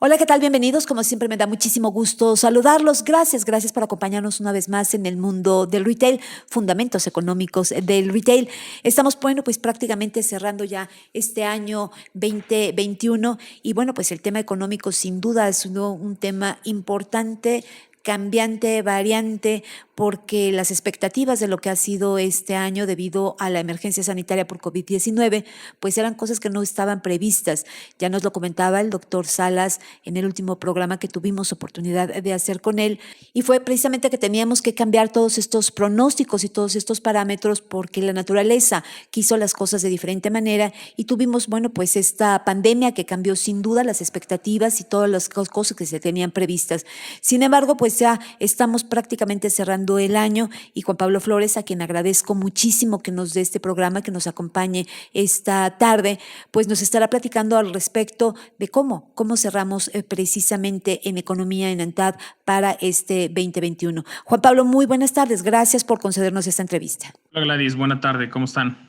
Hola, ¿qué tal? Bienvenidos. Como siempre, me da muchísimo gusto saludarlos. Gracias por acompañarnos una vez más en el mundo del retail, fundamentos económicos del retail. Estamos, bueno, pues prácticamente cerrando ya este año 2021 y bueno, pues el tema económico sin duda es un tema importante, cambiante, variante, porque las expectativas de lo que ha sido este año debido a la emergencia sanitaria por COVID-19, pues eran cosas que no estaban previstas. Ya nos lo comentaba el doctor Salas en el último programa que tuvimos oportunidad de hacer con él, y fue precisamente que teníamos que cambiar todos estos pronósticos y todos estos parámetros porque la naturaleza quiso las cosas de diferente manera y tuvimos, bueno, pues esta pandemia que cambió sin duda las expectativas y todas las cosas que se tenían previstas. Sin embargo, pues ya estamos prácticamente cerrando el año y Juan Pablo Flores, a quien agradezco muchísimo que nos dé este programa, que nos acompañe esta tarde, pues nos estará platicando al respecto de cómo cerramos precisamente en economía en ANTAD para este 2021. Juan Pablo, muy buenas tardes. Gracias por concedernos esta entrevista. Hola Gladys, buena tarde, ¿cómo están?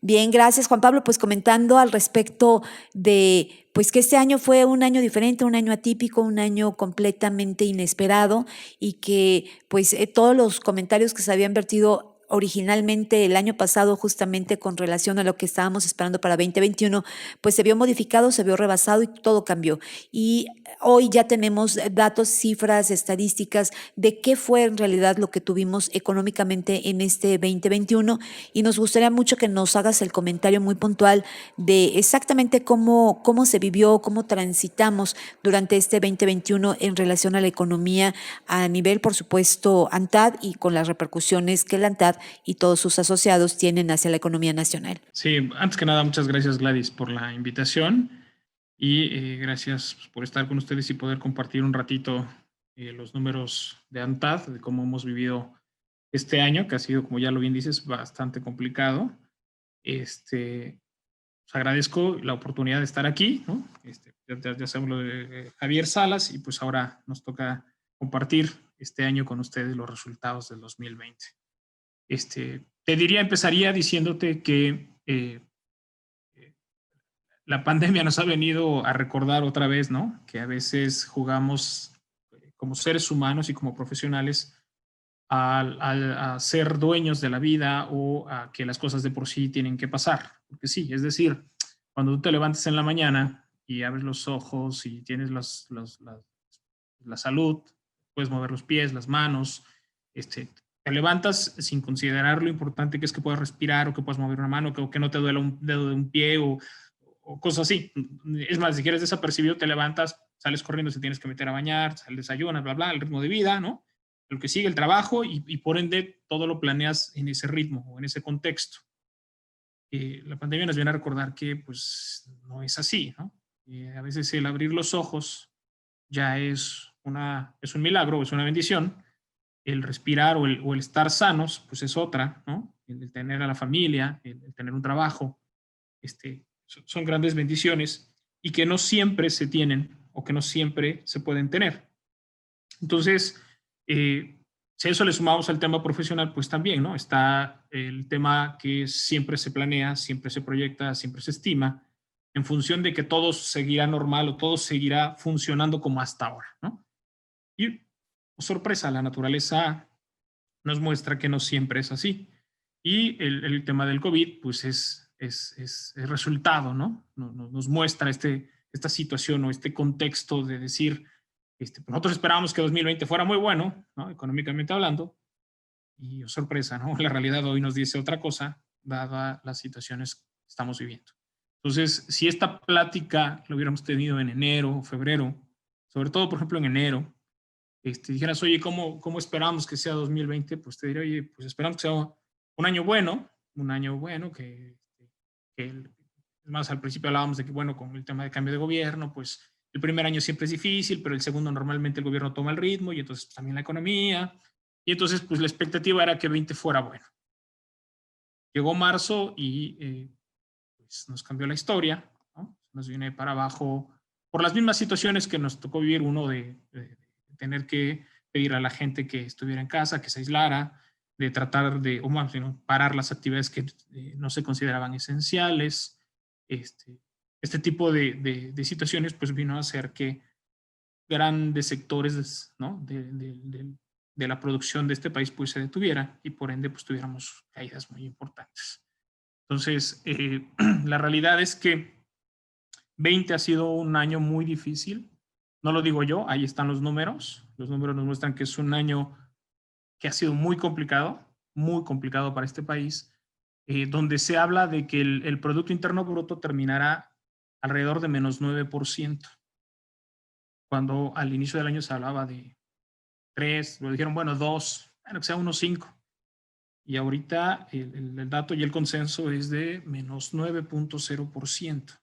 Bien, gracias Juan Pablo. Pues comentando al respecto de pues que este año fue un año diferente, un año atípico, un año completamente inesperado y que pues todos los comentarios que se habían vertido originalmente el año pasado justamente con relación a lo que estábamos esperando para 2021, pues se vio modificado, se vio rebasado y todo cambió. Y hoy ya tenemos datos, cifras, estadísticas de qué fue en realidad lo que tuvimos económicamente en este 2021 y nos gustaría mucho que nos hagas el comentario muy puntual de exactamente cómo se vivió, cómo transitamos durante este 2021 en relación a la economía a nivel, por supuesto, ANTAD y con las repercusiones que el ANTAD y todos sus asociados tienen hacia la economía nacional. Sí, antes que nada, muchas gracias Gladys por la invitación y gracias por estar con ustedes y poder compartir un ratito los números de ANTAD, de cómo hemos vivido este año, que ha sido, como ya lo bien dices, bastante complicado. Os agradezco la oportunidad de estar aquí, ¿no? Ya sabemos lo de Javier Salas y pues ahora nos toca compartir este año con ustedes los resultados del 2020. Te diría, empezaría diciéndote que la pandemia nos ha venido a recordar otra vez, ¿no? Que a veces jugamos como seres humanos y como profesionales a ser dueños de la vida o a que las cosas de por sí tienen que pasar. Porque sí, es decir, cuando tú te levantas en la mañana y abres los ojos y tienes la salud, puedes mover los pies, las manos, te levantas sin considerar lo importante que es que puedas respirar o que puedas mover una mano o que no te duela un dedo de un pie o cosas así. Es más, si quieres desapercibido, te levantas, sales corriendo si tienes que meter a bañar, sales, desayunas, bla, bla, el ritmo de vida, ¿no? Lo que sigue el trabajo y por ende todo lo planeas en ese ritmo o en ese contexto. La pandemia nos viene a recordar que pues no es así, ¿no? A veces el abrir los ojos ya es un milagro, es una bendición. El respirar o el estar sanos, pues es otra, ¿no? El tener a la familia, el tener un trabajo, son grandes bendiciones y que no siempre se tienen o que no siempre se pueden tener. Entonces, si a eso le sumamos al tema profesional, pues también, ¿no? Está el tema que siempre se planea, siempre se proyecta, siempre se estima, en función de que todo seguirá normal o todo seguirá funcionando como hasta ahora, ¿no? Y, oh, sorpresa, la naturaleza nos muestra que no siempre es así. Y el tema del COVID, pues es resultado, ¿no? Nos muestra esta situación o este contexto de decir, pues nosotros esperábamos que 2020 fuera muy bueno, ¿no? Económicamente hablando, y oh, sorpresa, ¿no? La realidad hoy nos dice otra cosa, dada las situaciones que estamos viviendo. Entonces, si esta plática lo hubiéramos tenido en enero o febrero, sobre todo, por ejemplo, en enero, dijeras, oye, ¿cómo esperamos que sea 2020? Pues te diría, oye, pues esperamos que sea un año bueno, que más al principio hablábamos de que, bueno, con el tema de cambio de gobierno, pues el primer año siempre es difícil, pero el segundo normalmente el gobierno toma el ritmo y entonces pues, también la economía. Y entonces, pues la expectativa era que 20 fuera bueno. Llegó marzo y pues, nos cambió la historia, ¿no? Nos viene para abajo por las mismas situaciones que nos tocó vivir uno de tener que pedir a la gente que estuviera en casa, que se aislara, de tratar de, o más, sino parar las actividades que no se consideraban esenciales. Este, este tipo de situaciones pues vino a hacer que grandes sectores, ¿no? de la producción de este país pues se detuviera y por ende pues tuviéramos caídas muy importantes. Entonces, la realidad es que 20 ha sido un año muy difícil. No lo digo yo, ahí están los números. Los números nos muestran que es un año que ha sido muy complicado para este país, donde se habla de que el Producto Interno Bruto terminará alrededor de menos 9%, cuando al inicio del año se hablaba de 3, lo dijeron, bueno, 2, bueno, que sea unos 5. Y ahorita el dato y el consenso es de menos 9.0%.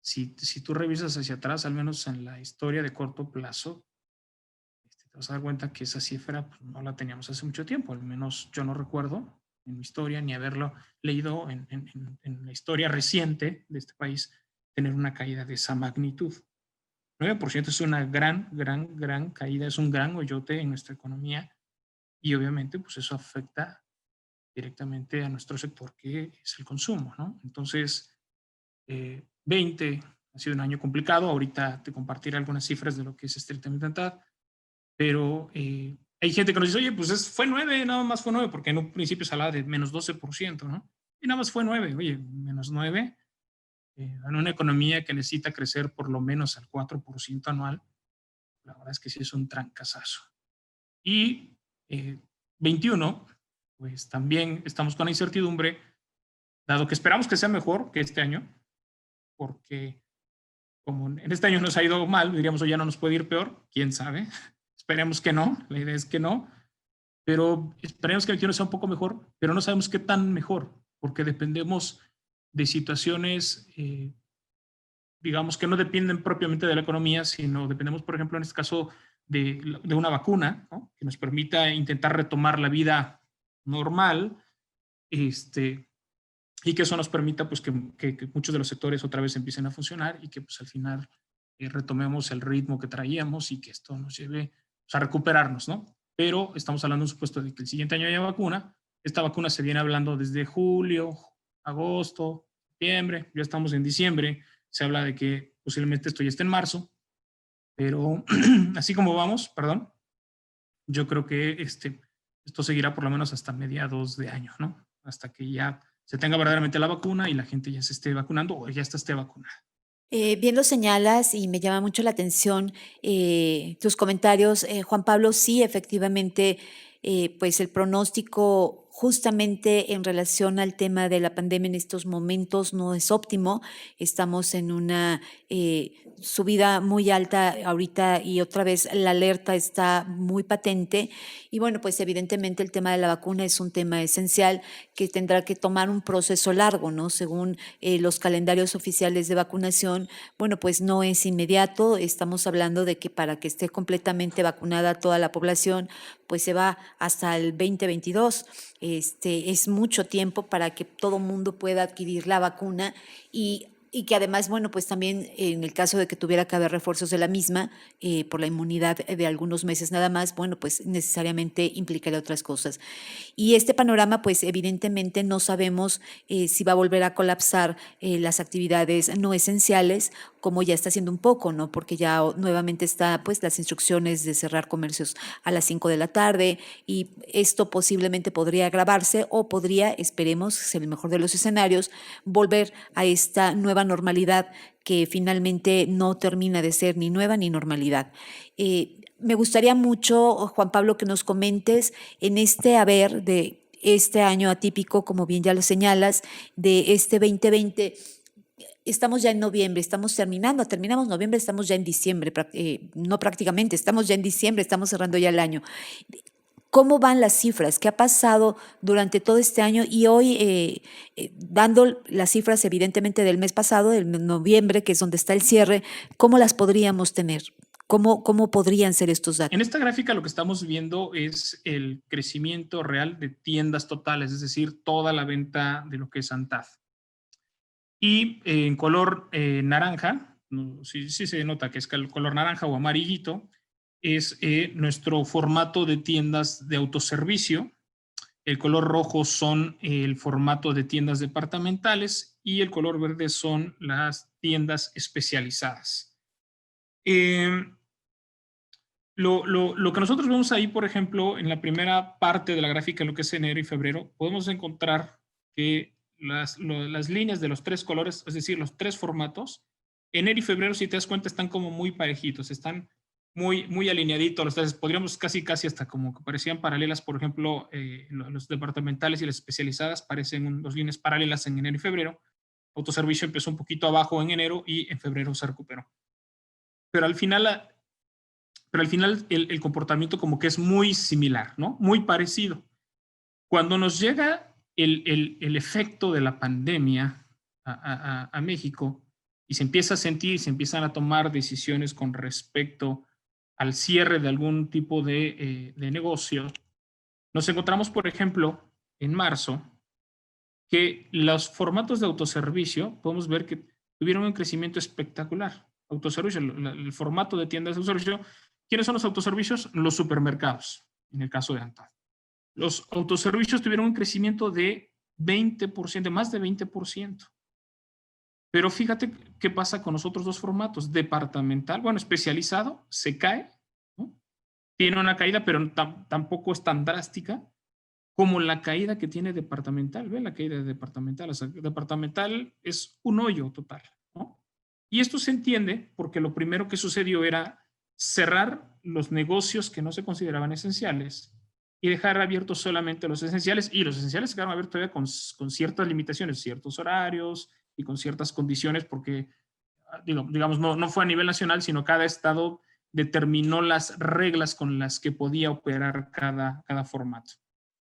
Si tú revisas hacia atrás, al menos en la historia de corto plazo, te vas a dar cuenta que esa cifra pues, no la teníamos hace mucho tiempo, al menos yo no recuerdo en mi historia ni haberlo leído en la historia reciente de este país, tener una caída de esa magnitud. 9% es una gran caída, es un gran hoyote en nuestra economía y obviamente pues eso afecta directamente a nuestro sector que es el consumo, ¿no? Entonces, 20 ha sido un año complicado, ahorita te compartiré algunas cifras de lo que es estrictamente ANTAD, pero hay gente que nos dice, oye, pues fue 9, nada más fue 9, porque en un principio se hablaba de menos 12%, ¿no? Y nada más fue 9, oye, menos 9, en una economía que necesita crecer por lo menos al 4% anual, la verdad es que sí es un trancazazo. Y 21, pues también estamos con la incertidumbre, dado que esperamos que sea mejor que este año, porque como en este año nos ha ido mal, diríamos, oye, ya no nos puede ir peor, quién sabe. Esperemos que no, la idea es que no, pero esperemos que el 21 sea un poco mejor, pero no sabemos qué tan mejor, porque dependemos de situaciones, digamos, que no dependen propiamente de la economía, sino dependemos, por ejemplo, en este caso, de una vacuna, ¿no? Que nos permita intentar retomar la vida normal, y que eso nos permita pues, que muchos de los sectores otra vez empiecen a funcionar y que pues, al final retomemos el ritmo que traíamos y que esto nos lleve pues, a recuperarnos, ¿no? Pero estamos hablando, por supuesto, de que el siguiente año haya vacuna. Esta vacuna se viene hablando desde julio, agosto, septiembre, ya estamos en diciembre. Se habla de que posiblemente esto ya esté en marzo, pero así como vamos, perdón, yo creo que esto seguirá por lo menos hasta mediados de año, ¿no? Hasta que ya se tenga verdaderamente la vacuna y la gente ya se esté vacunando o ya esté vacunada. Bien lo señalas y me llama mucho la atención tus comentarios, Juan Pablo. Sí, efectivamente, pues el pronóstico justamente en relación al tema de la pandemia en estos momentos no es óptimo. Estamos en una subida muy alta ahorita y otra vez la alerta está muy patente. Y bueno, pues evidentemente el tema de la vacuna es un tema esencial que tendrá que tomar un proceso largo, ¿no? Según los calendarios oficiales de vacunación, bueno, pues no es inmediato. Estamos hablando de que para que esté completamente vacunada toda la población, pues se va hasta el 2022. Es mucho tiempo para que todo mundo pueda adquirir la vacuna y que además, bueno, pues también en el caso de que tuviera que haber refuerzos de la misma, por la inmunidad de algunos meses nada más, bueno, pues necesariamente implicaría otras cosas. Y este panorama, pues evidentemente no sabemos si va a volver a colapsar las actividades no esenciales, como ya está haciendo un poco, ¿no? Porque ya nuevamente está, pues, las instrucciones de cerrar comercios a las 5 de la tarde y esto posiblemente podría agravarse o podría, esperemos, en el mejor de los escenarios, volver a esta nueva normalidad que finalmente no termina de ser ni nueva ni normalidad. Me gustaría mucho, Juan Pablo, que nos comentes en este haber de este año atípico, como bien ya lo señalas, de este 2020. Estamos ya en noviembre, terminamos noviembre, estamos ya en diciembre, no prácticamente, estamos ya en diciembre, estamos cerrando ya el año. ¿Cómo van las cifras? ¿Qué ha pasado durante todo este año? Y hoy, dando las cifras evidentemente del mes pasado, del noviembre, que es donde está el cierre, ¿cómo las podríamos tener? ¿Cómo podrían ser estos datos? En esta gráfica lo que estamos viendo es el crecimiento real de tiendas totales, es decir, toda la venta de lo que es ANTAD. Y en color naranja, sí se nota que es el color naranja o amarillito, es nuestro formato de tiendas de autoservicio. El color rojo son el formato de tiendas departamentales y el color verde son las tiendas especializadas. Lo que nosotros vemos ahí, por ejemplo, en la primera parte de la gráfica, en lo que es enero y febrero, podemos encontrar que las líneas de los tres colores, es decir, los tres formatos, enero y febrero, si te das cuenta, están como muy parejitos, están muy alineaditos. Los tres, podríamos casi hasta como que parecían paralelas. Por ejemplo, los departamentales y las especializadas parecen dos líneas paralelas en enero y febrero. Autoservicio empezó un poquito abajo en enero y en febrero se recuperó. Pero al final el comportamiento como que es muy similar, ¿no? Muy parecido. Cuando nos llega el efecto de la pandemia a México y se empieza a sentir, se empiezan a tomar decisiones con respecto al cierre de algún tipo de negocio, nos encontramos, por ejemplo, en marzo, que los formatos de autoservicio, podemos ver que tuvieron un crecimiento espectacular. Autoservicio, el formato de tiendas de autoservicio. ¿Quiénes son los autoservicios? Los supermercados, en el caso de ANTAD. Los autoservicios tuvieron un crecimiento de 20%, más de 20%. Pero fíjate qué pasa con los otros dos formatos. Departamental, bueno, especializado, se cae, ¿no? Tiene una caída, pero tampoco es tan drástica como la caída que tiene departamental. ¿Ve la caída de departamental? O sea, departamental es un hoyo total, ¿no? Y esto se entiende porque lo primero que sucedió era cerrar los negocios que no se consideraban esenciales y dejar abiertos solamente los esenciales, y los esenciales se quedaron abiertos todavía con ciertas limitaciones, ciertos horarios y con ciertas condiciones, porque, digamos, no fue a nivel nacional, sino cada estado determinó las reglas con las que podía operar cada formato.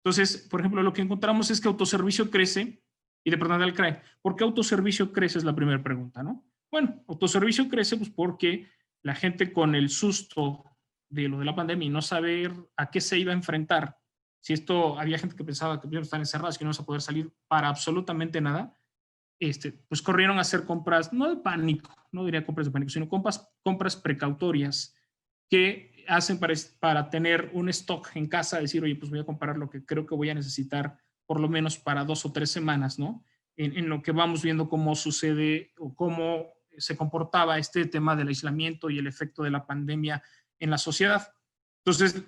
Entonces, por ejemplo, lo que encontramos es que autoservicio crece y departamental cae. ¿Por qué autoservicio crece? Es la primera pregunta, ¿no? Bueno, autoservicio crece pues porque la gente, con el susto de lo de la pandemia y no saber a qué se iba a enfrentar, si esto, había gente que pensaba que iban a estar encerrados, que no iban a poder salir para absolutamente nada, pues corrieron a hacer compras, no de pánico, no diría compras de pánico, sino compras precautorias que hacen para tener un stock en casa, decir, oye, pues voy a comprar lo que creo que voy a necesitar por lo menos para 2 o 3 semanas, ¿no? En lo que vamos viendo cómo sucede o cómo se comportaba este tema del aislamiento y el efecto de la pandemia en la sociedad. Entonces,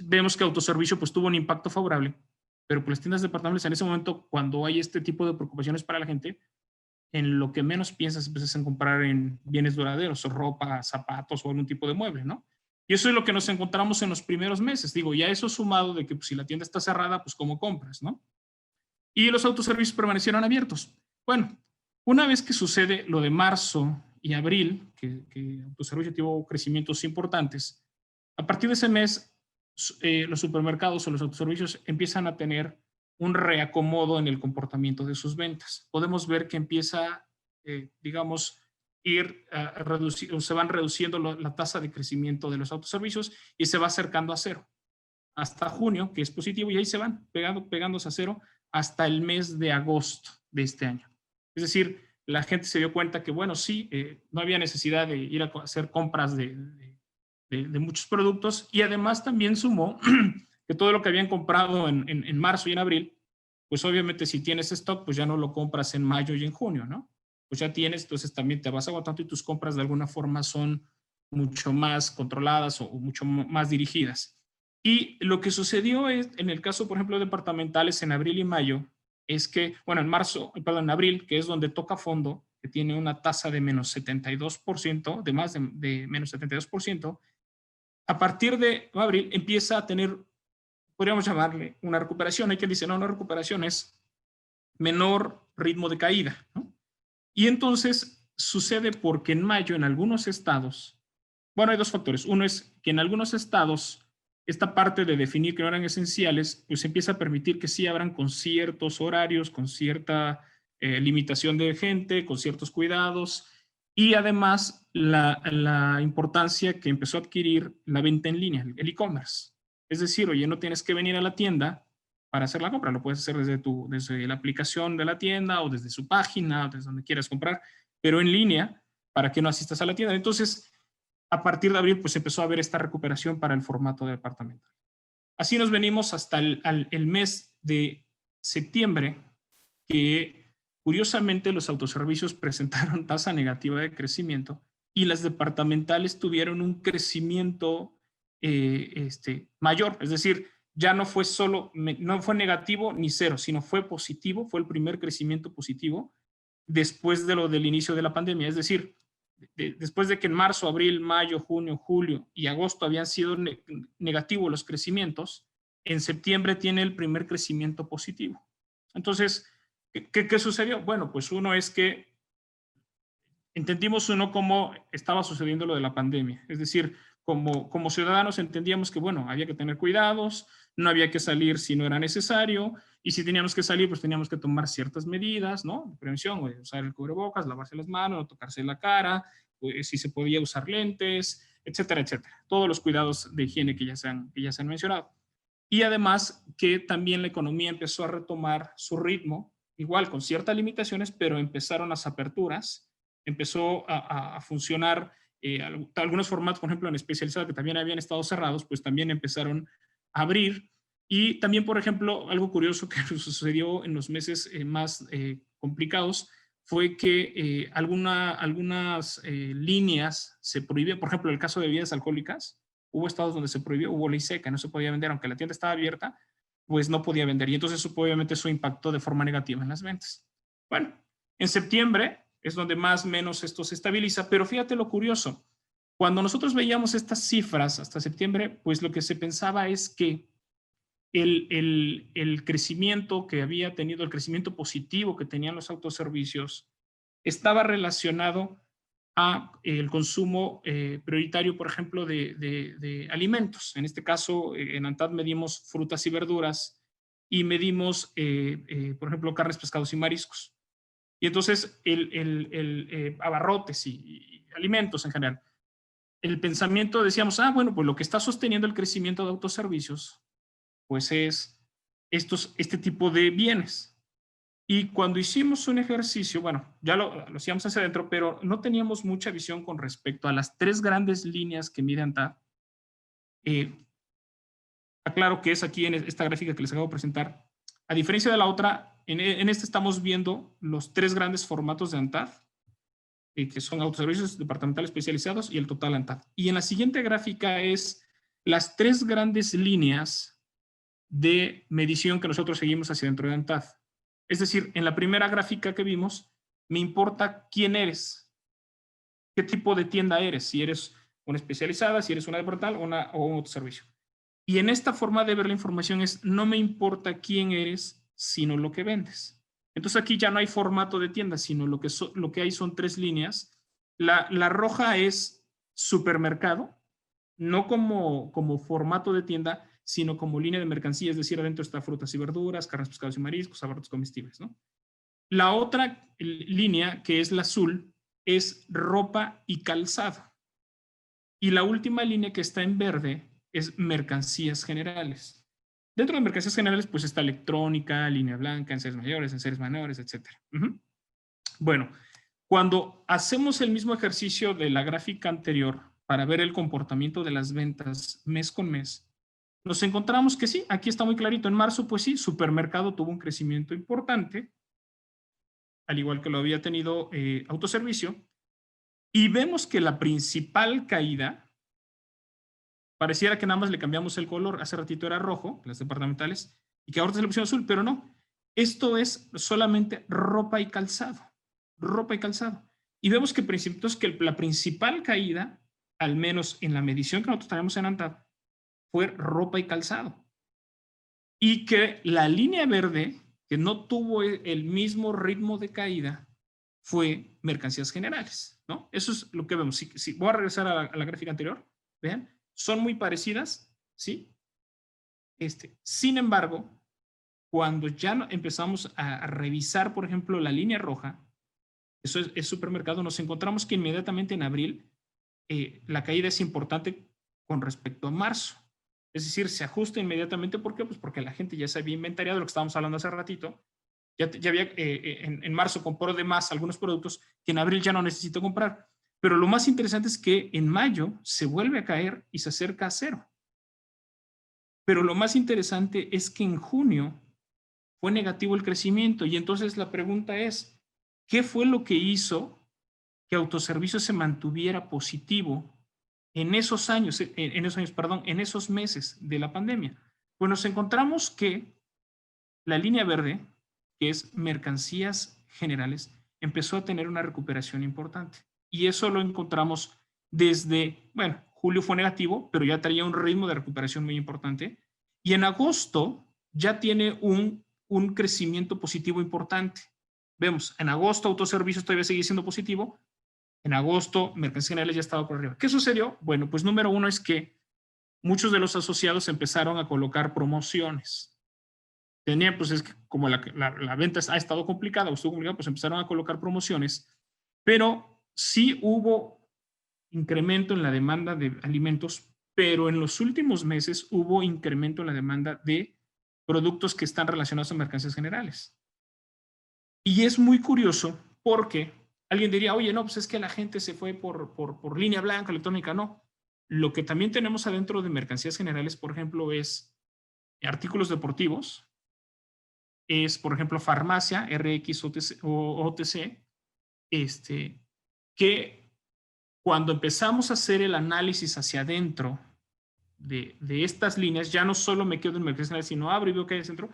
vemos que autoservicio pues tuvo un impacto favorable, pero pues las tiendas departamentales en ese momento, cuando hay este tipo de preocupaciones para la gente, en lo que menos piensas empiezas a comprar en bienes duraderos, o ropa, zapatos o algún tipo de mueble, ¿no? Y eso es lo que nos encontramos en los primeros meses. Digo, ya eso sumado de que pues, si la tienda está cerrada, pues cómo compras, ¿no? Y los autoservicios permanecieron abiertos. Bueno, una vez que sucede lo de marzo y abril, que autoservicio tuvo crecimientos importantes, a partir de ese mes, los supermercados o los autoservicios empiezan a tener un reacomodo en el comportamiento de sus ventas. Podemos ver que empieza, digamos, se van reduciendo la tasa de crecimiento de los autoservicios y se va acercando a cero. Hasta junio, que es positivo, y ahí se van pegándose a cero hasta el mes de agosto de este año. Es decir, la gente se dio cuenta que, bueno, sí, no había necesidad de ir a hacer compras de muchos productos, y además también sumó que todo lo que habían comprado en marzo y en abril, pues obviamente si tienes stock, pues ya no lo compras en mayo y en junio, ¿no? Pues ya tienes, entonces también te vas aguantando y tus compras de alguna forma son mucho más controladas o mucho más dirigidas. Y lo que sucedió es, en el caso, por ejemplo, departamentales en abril y mayo, es que, bueno, en abril, que es donde toca fondo, que tiene una tasa de menos 72%, de más de menos 72%, a partir de abril empieza a tener, podríamos llamarle una recuperación. Hay quien dice, no, una recuperación es menor ritmo de caída, ¿no? Y entonces sucede porque en mayo en algunos estados, bueno, hay dos factores. Uno es que en algunos estados esta parte de definir que no eran esenciales, pues empieza a permitir que sí abran con ciertos horarios, con cierta limitación de gente, con ciertos cuidados, y además la importancia que empezó a adquirir la venta en línea, el e-commerce. Es decir, oye, no tienes que venir a la tienda para hacer la compra, lo puedes hacer desde la aplicación de la tienda o desde su página, o desde donde quieras comprar, pero en línea, para que no asistas a la tienda. Entonces, a partir de abril, pues empezó a haber esta recuperación para el formato de departamental. Así nos venimos hasta el mes de septiembre, que curiosamente los autoservicios presentaron tasa negativa de crecimiento y las departamentales tuvieron un crecimiento mayor, es decir, ya no fue no fue negativo ni cero, sino fue positivo, fue el primer crecimiento positivo después de lo del inicio de la pandemia, es decir, después de que en marzo, abril, mayo, junio, julio y agosto habían sido negativos los crecimientos, en septiembre tiene el primer crecimiento positivo. Entonces, ¿qué sucedió? Bueno, pues uno es que entendimos cómo estaba sucediendo lo de la pandemia. Es decir, como ciudadanos entendíamos que, bueno, había que tener cuidados, no había que salir si no era necesario, y si teníamos que salir, pues teníamos que tomar ciertas medidas, ¿no? De prevención, usar el cubrebocas, lavarse las manos, no tocarse la cara, pues, si se podía usar lentes, etcétera, etcétera. Todos los cuidados de higiene que ya se han mencionado. Y además que también la economía empezó a retomar su ritmo, igual con ciertas limitaciones, pero empezaron las aperturas, empezó a funcionar algunos formatos, por ejemplo, en especializado que también habían estado cerrados, pues también empezaron a abrir. Y también, por ejemplo, algo curioso que sucedió en los meses más complicados fue que algunas líneas se prohibían, por ejemplo, el caso de bebidas alcohólicas, hubo estados donde se prohibió, hubo ley seca, no se podía vender, aunque la tienda estaba abierta, pues no podía vender. Y entonces obviamente eso impactó de forma negativa en las ventas. Bueno, en septiembre es donde más o menos esto se estabiliza, pero fíjate lo curioso. Cuando nosotros veíamos estas cifras hasta septiembre, pues lo que se pensaba es que el crecimiento que había tenido, el crecimiento positivo que tenían los autoservicios, estaba relacionado a el consumo prioritario, por ejemplo, de alimentos. En este caso, en ANTAD medimos frutas y verduras y medimos, por ejemplo, carnes, pescados y mariscos. Y entonces, abarrotes y alimentos en general. El pensamiento decíamos, bueno, pues lo que está sosteniendo el crecimiento de autoservicios, pues es este tipo de bienes. Y cuando hicimos un ejercicio, bueno, ya lo hacíamos hacia adentro, pero no teníamos mucha visión con respecto a las tres grandes líneas que mide ANTAD. Aclaro que es aquí en esta gráfica que les acabo de presentar. A diferencia de la otra, en este estamos viendo los tres grandes formatos de ANTAD, que son autoservicios departamentales especializados y el total ANTAD. Y en la siguiente gráfica es las tres grandes líneas de medición que nosotros seguimos hacia dentro de ANTAD. Es decir, en la primera gráfica que vimos, me importa quién eres, qué tipo de tienda eres, si eres una especializada, si eres una departamental o un autoservicio. Y en esta forma de ver la información es, no me importa quién eres, sino lo que vendes. Entonces aquí ya no hay formato de tienda, sino lo que hay son tres líneas. La roja es supermercado, no como formato de tienda, sino como línea de mercancía, es decir, adentro está frutas y verduras, carnes, pescados y mariscos, abarrotes comestibles, ¿no? La otra línea, que es la azul, es ropa y calzado. Y la última línea que está en verde es mercancías generales. Dentro de mercancías generales, pues está electrónica, línea blanca, enseres mayores, enseres menores, etc. Bueno, cuando hacemos el mismo ejercicio de la gráfica anterior para ver el comportamiento de las ventas mes con mes, nos encontramos que sí, aquí está muy clarito. En marzo, pues sí, supermercado tuvo un crecimiento importante, al igual que lo había tenido autoservicio, y vemos que la principal caída, pareciera que nada más le cambiamos el color, hace ratito era rojo, las departamentales, y que ahora se le pusieron azul, pero no. Esto es solamente ropa y calzado. Ropa y calzado. Y vemos que la principal caída, al menos en la medición que nosotros tenemos en ANTAD, fue ropa y calzado. Y que la línea verde, que no tuvo el mismo ritmo de caída, fue mercancías generales, ¿no? Eso es lo que vemos. Si voy a regresar a la gráfica anterior, vean, son muy parecidas, ¿sí? Sin embargo, cuando ya empezamos a revisar, por ejemplo, la línea roja, eso es supermercado, nos encontramos que inmediatamente en abril la caída es importante con respecto a marzo. Es decir, se ajusta inmediatamente. ¿Por qué? Pues porque la gente ya se había inventariado, lo que estábamos hablando hace ratito. Ya había, en marzo compró de más algunos productos que en abril ya no necesito comprar. Pero lo más interesante es que en mayo se vuelve a caer y se acerca a cero. Pero lo más interesante es que en junio fue negativo el crecimiento. Y entonces la pregunta es, ¿qué fue lo que hizo que autoservicio se mantuviera positivo en esos años, perdón, en esos meses de la pandemia? Pues nos encontramos que la línea verde, que es mercancías generales, empezó a tener una recuperación importante. Y eso lo encontramos desde, bueno, julio fue negativo, pero ya traía un ritmo de recuperación muy importante. Y en agosto ya tiene un crecimiento positivo importante. Vemos, en agosto autoservicios todavía sigue siendo positivo. En agosto, mercancías generales ya estaba por arriba. ¿Qué sucedió? Bueno, pues número uno es que muchos de los asociados empezaron a colocar promociones. Tenían, pues es que como la venta ha estado complicada, o estuvo complicada, pues empezaron a colocar promociones, pero sí hubo incremento en la demanda de alimentos, pero en los últimos meses hubo incremento en la demanda de productos que están relacionados a mercancías generales. Y es muy curioso porque alguien diría, oye, no, pues es que la gente se fue por línea blanca, electrónica. No. Lo que también tenemos adentro de mercancías generales, por ejemplo, es artículos deportivos, es, por ejemplo, farmacia, RX o OTC, que cuando empezamos a hacer el análisis hacia adentro de estas líneas, ya no solo me quedo en mercancías generales, sino abro y veo que hay dentro,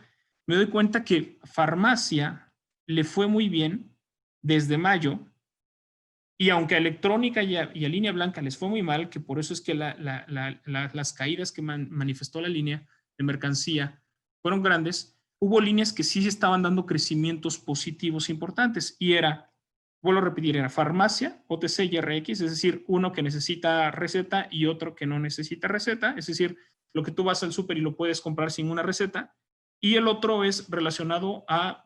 me doy cuenta que farmacia le fue muy bien desde mayo, y aunque a electrónica y a línea blanca les fue muy mal, que por eso es que las caídas que manifestó la línea de mercancía fueron grandes, hubo líneas que sí estaban dando crecimientos positivos importantes, y era, vuelvo a repetir, era farmacia, OTC y RX, es decir, uno que necesita receta y otro que no necesita receta, es decir, lo que tú vas al súper y lo puedes comprar sin una receta, y el otro es relacionado a,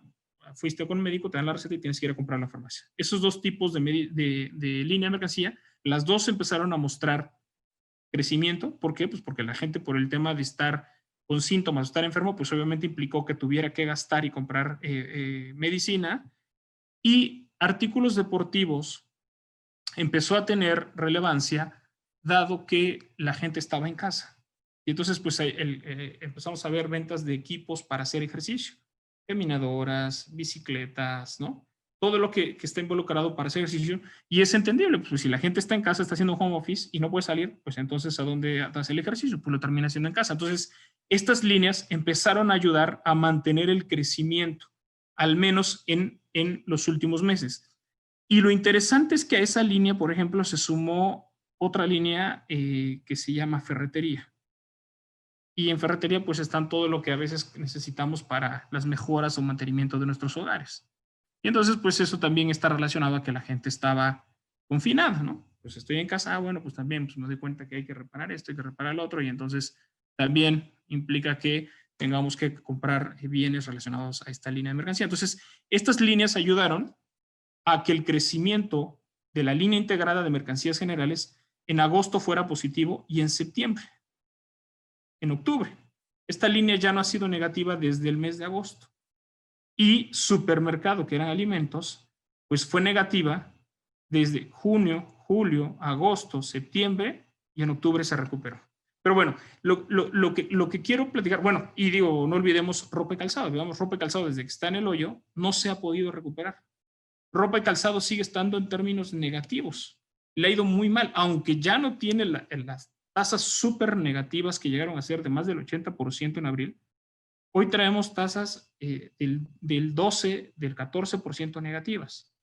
fuiste con un médico, te dan la receta y tienes que ir a comprar a la farmacia. Esos dos tipos de línea de mercancía, las dos empezaron a mostrar crecimiento. ¿Por qué? Pues porque la gente, por el tema de estar con síntomas, estar enfermo, pues obviamente implicó que tuviera que gastar y comprar medicina. Y artículos deportivos empezó a tener relevancia dado que la gente estaba en casa. Y entonces, pues empezamos a ver ventas de equipos para hacer ejercicio, caminadoras, bicicletas, ¿no? Todo lo que está involucrado para hacer ejercicio. Y es entendible, pues si la gente está en casa, está haciendo home office y no puede salir, pues entonces ¿a dónde hace el ejercicio? Pues lo termina haciendo en casa. Entonces, estas líneas empezaron a ayudar a mantener el crecimiento, al menos en los últimos meses. Y lo interesante es que a esa línea, por ejemplo, se sumó otra línea que se llama ferretería. Y en ferretería pues están todo lo que a veces necesitamos para las mejoras o mantenimiento de nuestros hogares. Y entonces pues eso también está relacionado a que la gente estaba confinada, ¿no? Pues estoy en casa, bueno, pues también pues me doy cuenta que hay que reparar esto, hay que reparar lo otro, y entonces también implica que tengamos que comprar bienes relacionados a esta línea de mercancía. Entonces, estas líneas ayudaron a que el crecimiento de la línea integrada de mercancías generales en agosto fuera positivo y en septiembre, en octubre. Esta línea ya no ha sido negativa desde el mes de agosto. Y supermercado, que eran alimentos, pues fue negativa desde junio, julio, agosto, septiembre, y en octubre se recuperó. Pero bueno, lo que quiero platicar, bueno, y digo, no olvidemos ropa y calzado. Digamos, ropa y calzado desde que está en el hoyo no se ha podido recuperar. Ropa y calzado sigue estando en términos negativos. Le ha ido muy mal, aunque ya no tiene las tasas súper negativas que llegaron a ser de más del 80% en abril. Hoy traemos tasas del 12, del 14% negativas.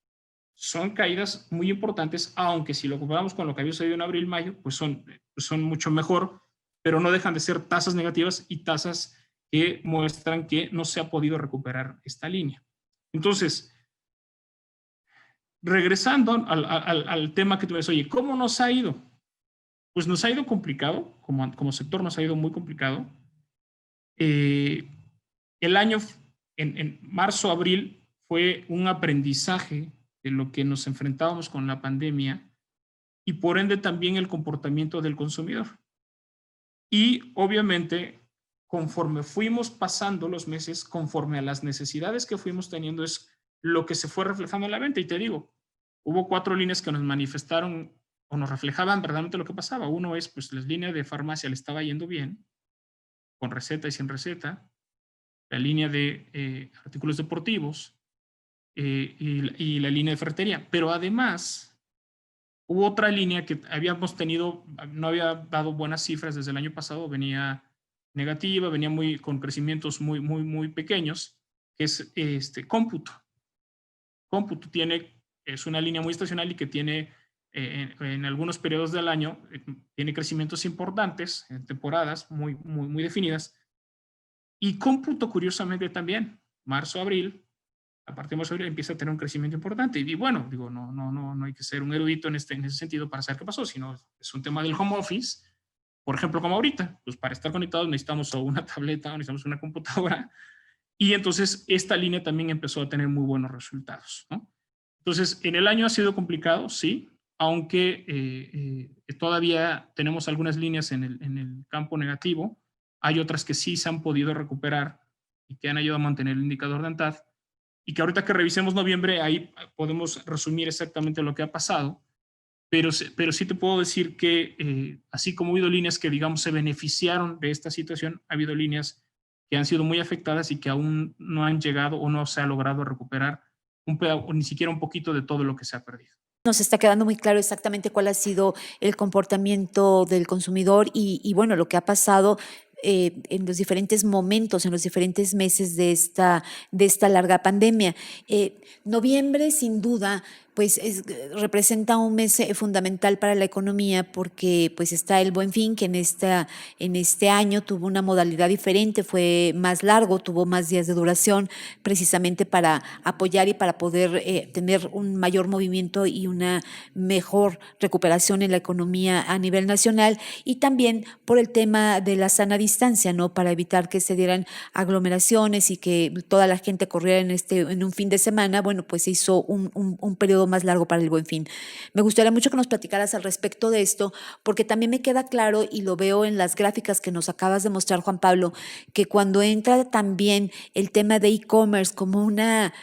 Son caídas muy importantes, aunque si lo comparamos con lo que había sucedido en abril, mayo, pues son mucho mejor, pero no dejan de ser tasas negativas y tasas que muestran que no se ha podido recuperar esta línea. Entonces, regresando al tema que tú ves, oye, ¿cómo nos ha ido? Pues nos ha ido complicado, como sector nos ha ido muy complicado. El año, en marzo, abril, fue un aprendizaje de lo que nos enfrentábamos con la pandemia, y por ende también el comportamiento del consumidor. Y obviamente, conforme fuimos pasando los meses, conforme a las necesidades que fuimos teniendo, es lo que se fue reflejando en la venta. Y te digo, hubo 4 líneas que nos manifestaron o nos reflejaban verdaderamente lo que pasaba. Uno es, pues, la línea de farmacia le estaba yendo bien, con receta y sin receta. La línea de artículos deportivos y la línea de ferretería. Pero además, Hubo otra línea que habíamos tenido, no había dado buenas cifras desde el año pasado, venía negativa, venía con crecimientos muy pequeños, que es cómputo. Cómputo es una línea muy estacional y que tiene en algunos periodos del año, tiene crecimientos importantes, en temporadas muy definidas. Y cómputo, curiosamente también, marzo, abril, a partir de marzo, abril empieza a tener un crecimiento importante. Y bueno, digo, no hay que ser un erudito en ese sentido para saber qué pasó, sino es un tema del home office. Por ejemplo, como ahorita, pues para estar conectados necesitamos o una tableta o necesitamos una computadora. Y entonces esta línea también empezó a tener muy buenos resultados, ¿no? Entonces, en el año ha sido complicado, sí, aunque todavía tenemos algunas líneas en el campo negativo, hay otras que sí se han podido recuperar y que han ayudado a mantener el indicador de ANTAD, y que ahorita que revisemos noviembre, ahí podemos resumir exactamente lo que ha pasado, pero sí te puedo decir que así como ha habido líneas que, digamos, se beneficiaron de esta situación, ha habido líneas que han sido muy afectadas y que aún no han llegado o no se ha logrado recuperar o ni siquiera un poquito de todo lo que se ha perdido. Nos está quedando muy claro exactamente cuál ha sido el comportamiento del consumidor y bueno, lo que ha pasado en los diferentes momentos, en los diferentes meses de esta larga pandemia. Noviembre, sin duda, pues representa un mes fundamental para la economía porque pues está el Buen Fin, que en este año tuvo una modalidad diferente, fue más largo, tuvo más días de duración, precisamente para apoyar y para poder tener un mayor movimiento y una mejor recuperación en la economía a nivel nacional, y también por el tema de la sana distancia, ¿no? Para evitar que se dieran aglomeraciones y que toda la gente corriera en un fin de semana. Bueno, pues se hizo un periodo más largo para el Buen Fin. Me gustaría mucho que nos platicaras al respecto de esto, porque también me queda claro y lo veo en las gráficas que nos acabas de mostrar, Juan Pablo, que cuando entra también el tema de e-commerce como una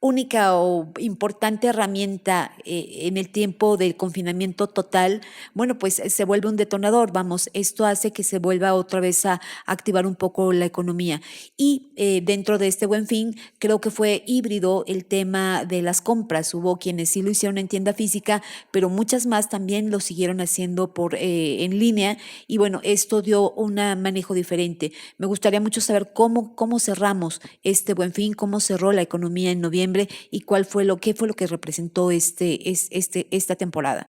única o importante herramienta en el tiempo del confinamiento total, bueno, pues se vuelve un detonador. Vamos, esto hace que se vuelva otra vez a activar un poco la economía. Y dentro de este Buen Fin, creo que fue híbrido el tema de las compras. Hubo quienes sí lo hicieron en tienda física, pero muchas más también lo siguieron haciendo en línea. Y bueno, esto dio un manejo diferente. Me gustaría mucho saber cómo cerramos este Buen Fin, cómo cerró la economía en noviembre y qué fue lo que representó esta temporada.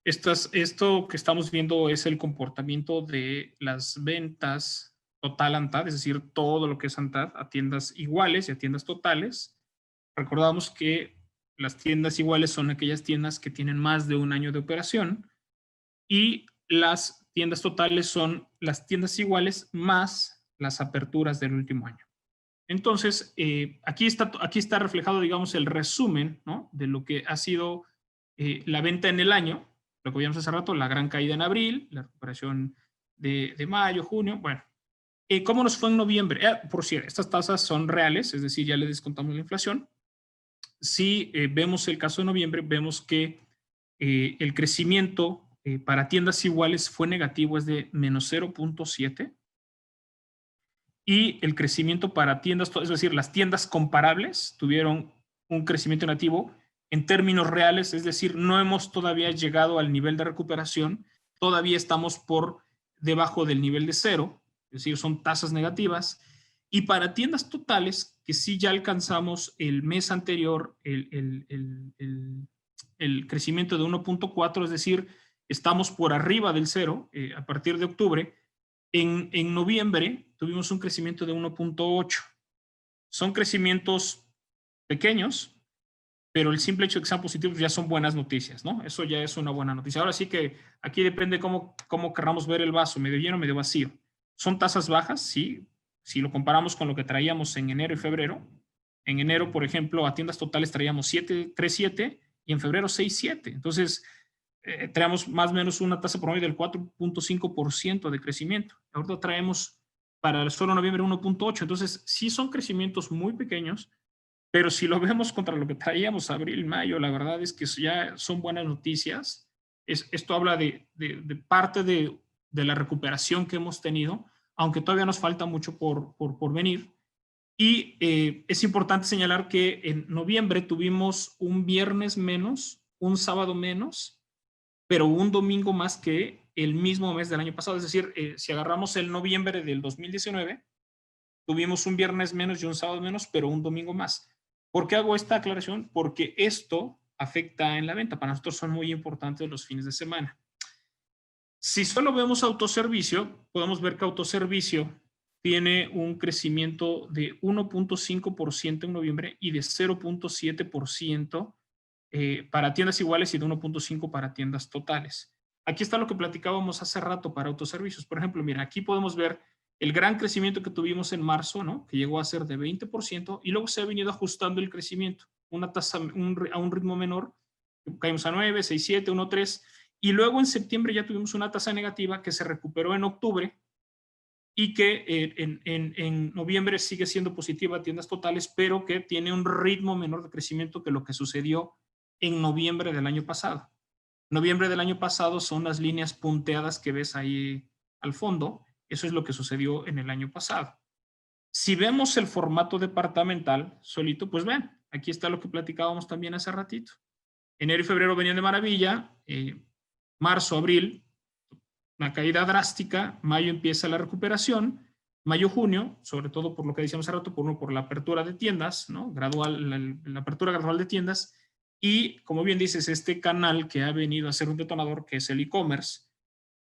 Esto que estamos viendo es el comportamiento de las ventas total ANTAD, es decir, todo lo que es ANTAD a tiendas iguales y a tiendas totales. Recordamos que las tiendas iguales son aquellas tiendas que tienen más de un año de operación y las tiendas totales son las tiendas iguales más las aperturas del último año. Entonces, aquí está reflejado, digamos, el resumen, ¿no?, de lo que ha sido la venta en el año, lo que vimos hace rato, la gran caída en abril, la recuperación de mayo, junio. Bueno, ¿cómo nos fue en noviembre? Por cierto, estas tasas son reales, es decir, ya le descontamos la inflación. Si vemos el caso de noviembre, vemos que el crecimiento para tiendas iguales fue negativo, es de menos 0.7, y el crecimiento para tiendas, es decir, las tiendas comparables tuvieron un crecimiento negativo en términos reales, es decir, no hemos todavía llegado al nivel de recuperación, todavía estamos por debajo del nivel de cero, es decir, son tasas negativas. Y para tiendas totales, que sí ya alcanzamos el mes anterior el crecimiento de 1.4, es decir, estamos por arriba del cero a partir de octubre. En noviembre tuvimos un crecimiento de 1.8. Son crecimientos pequeños, pero el simple hecho de que sean positivos ya son buenas noticias, ¿no? Eso ya es una buena noticia. Ahora sí que aquí depende cómo querramos ver el vaso, medio lleno o medio vacío. Son tasas bajas, sí, si lo comparamos con lo que traíamos en enero y febrero. En enero, por ejemplo, a tiendas totales traíamos 3.7 y en febrero 6.7. Entonces, traemos más o menos una tasa promedio del 4.5% de crecimiento. Ahorita traemos para el solo noviembre 1.8. Entonces, sí son crecimientos muy pequeños, pero si lo vemos contra lo que traíamos abril, mayo, la verdad es que ya son buenas noticias. Esto habla de parte de la recuperación que hemos tenido, aunque todavía nos falta mucho por venir. Y es importante señalar que en noviembre tuvimos un viernes menos, un sábado menos pero un domingo más que el mismo mes del año pasado. Es decir, si agarramos el noviembre del 2019, tuvimos un viernes menos y un sábado menos, pero un domingo más. ¿Por qué hago esta aclaración? Porque esto afecta en la venta. Para nosotros son muy importantes los fines de semana. Si solo vemos autoservicio, podemos ver que autoservicio tiene un crecimiento de 1.5% en noviembre y de 0.7% para tiendas iguales y de 1.5% para tiendas totales. Aquí está lo que platicábamos hace rato para autoservicios. Por ejemplo, mira, aquí podemos ver el gran crecimiento que tuvimos en marzo, ¿no? Que llegó a ser de 20%, y luego se ha venido ajustando el crecimiento, una tasa a un ritmo menor, caímos a 9, 6, 7, 1, 3, y luego en septiembre ya tuvimos una tasa negativa que se recuperó en octubre y que en noviembre sigue siendo positiva a tiendas totales, pero que tiene un ritmo menor de crecimiento que lo que sucedió en noviembre del año pasado. Noviembre del año pasado son las líneas punteadas que ves ahí al fondo. Eso es lo que sucedió en el año pasado. Si vemos el formato departamental solito, pues ven, aquí está lo que platicábamos también hace ratito. Enero y febrero venían de maravilla, marzo, abril, una caída drástica, mayo empieza la recuperación, mayo, junio, sobre todo por lo que decíamos hace rato, por la apertura de tiendas, ¿no? Gradual, la apertura gradual de tiendas, y como bien dices, este canal que ha venido a ser un detonador, que es el e-commerce,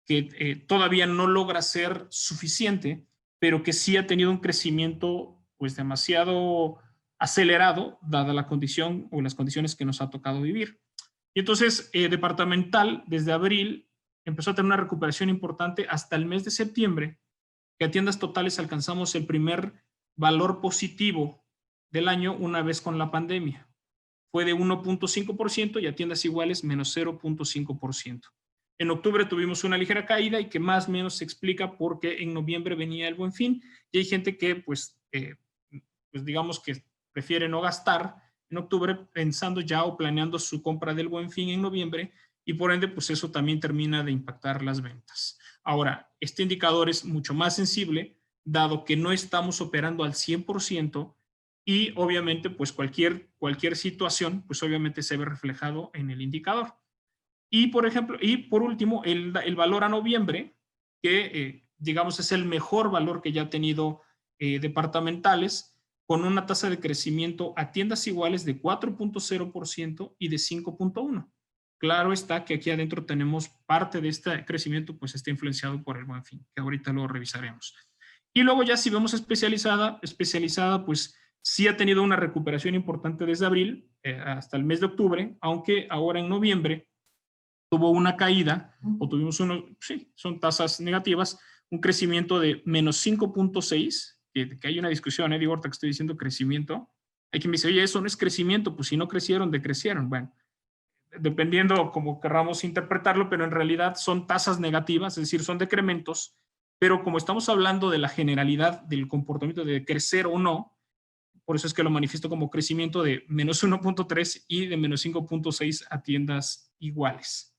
que todavía no logra ser suficiente, pero que sí ha tenido un crecimiento pues demasiado acelerado, dada la condición o las condiciones que nos ha tocado vivir. Y entonces, departamental, desde abril, empezó a tener una recuperación importante hasta el mes de septiembre, que a tiendas totales alcanzamos el primer valor positivo del año una vez con la pandemia. Fue de 1.5% y a tiendas iguales menos 0.5%. En octubre tuvimos una ligera caída y que más o menos se explica porque en noviembre venía el Buen Fin y hay gente que pues digamos que prefiere no gastar en octubre pensando ya o planeando su compra del Buen Fin en noviembre, y por ende pues eso también termina de impactar las ventas. Ahora, este indicador es mucho más sensible dado que no estamos operando al 100%, y obviamente pues cualquier situación pues obviamente se ve reflejado en el indicador. Y por ejemplo, y por último, el valor a noviembre, que digamos es el mejor valor que ya ha tenido departamentales, con una tasa de crecimiento a tiendas iguales de 4.0% y de 5.1%. Claro está que aquí adentro tenemos parte de este crecimiento, pues está influenciado por el Buen Fin, que ahorita lo revisaremos. Y luego ya si vemos especializada, pues sí ha tenido una recuperación importante desde abril hasta el mes de octubre, aunque ahora en noviembre tuvo una caída, o tuvimos sí, son tasas negativas, un crecimiento de menos 5.6%, que hay una discusión, digo, ahorita que estoy diciendo crecimiento, hay quien me dice, oye, eso no es crecimiento, pues si no crecieron, decrecieron. Bueno, dependiendo cómo querramos interpretarlo, pero en realidad son tasas negativas, es decir, son decrementos, pero como estamos hablando de la generalidad del comportamiento de crecer o no, por eso es que lo manifiesto como crecimiento de menos 1.3 y de menos 5.6 a tiendas iguales.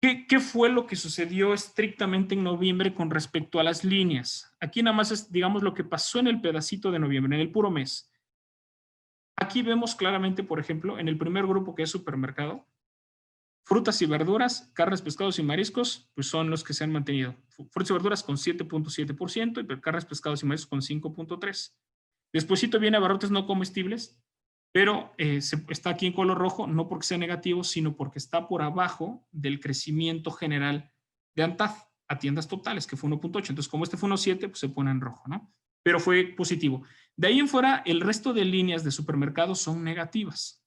¿Qué fue lo que sucedió estrictamente en noviembre con respecto a las líneas? Aquí nada más es, digamos, lo que pasó en el pedacito de noviembre, en el puro mes. Aquí vemos claramente, por ejemplo, en el primer grupo, que es supermercado, frutas y verduras, carnes, pescados y mariscos, pues son los que se han mantenido. Frutas y verduras con 7.7% y carnes, pescados y mariscos con 5.3%. Despuésito viene abarrotes no comestibles, pero está aquí en color rojo, no porque sea negativo, sino porque está por abajo del crecimiento general de ANTAD a tiendas totales, que fue 1.8. Entonces, como este fue 1.7, pues se pone en rojo, ¿no? Pero fue positivo. De ahí en fuera, el resto de líneas de supermercados son negativas.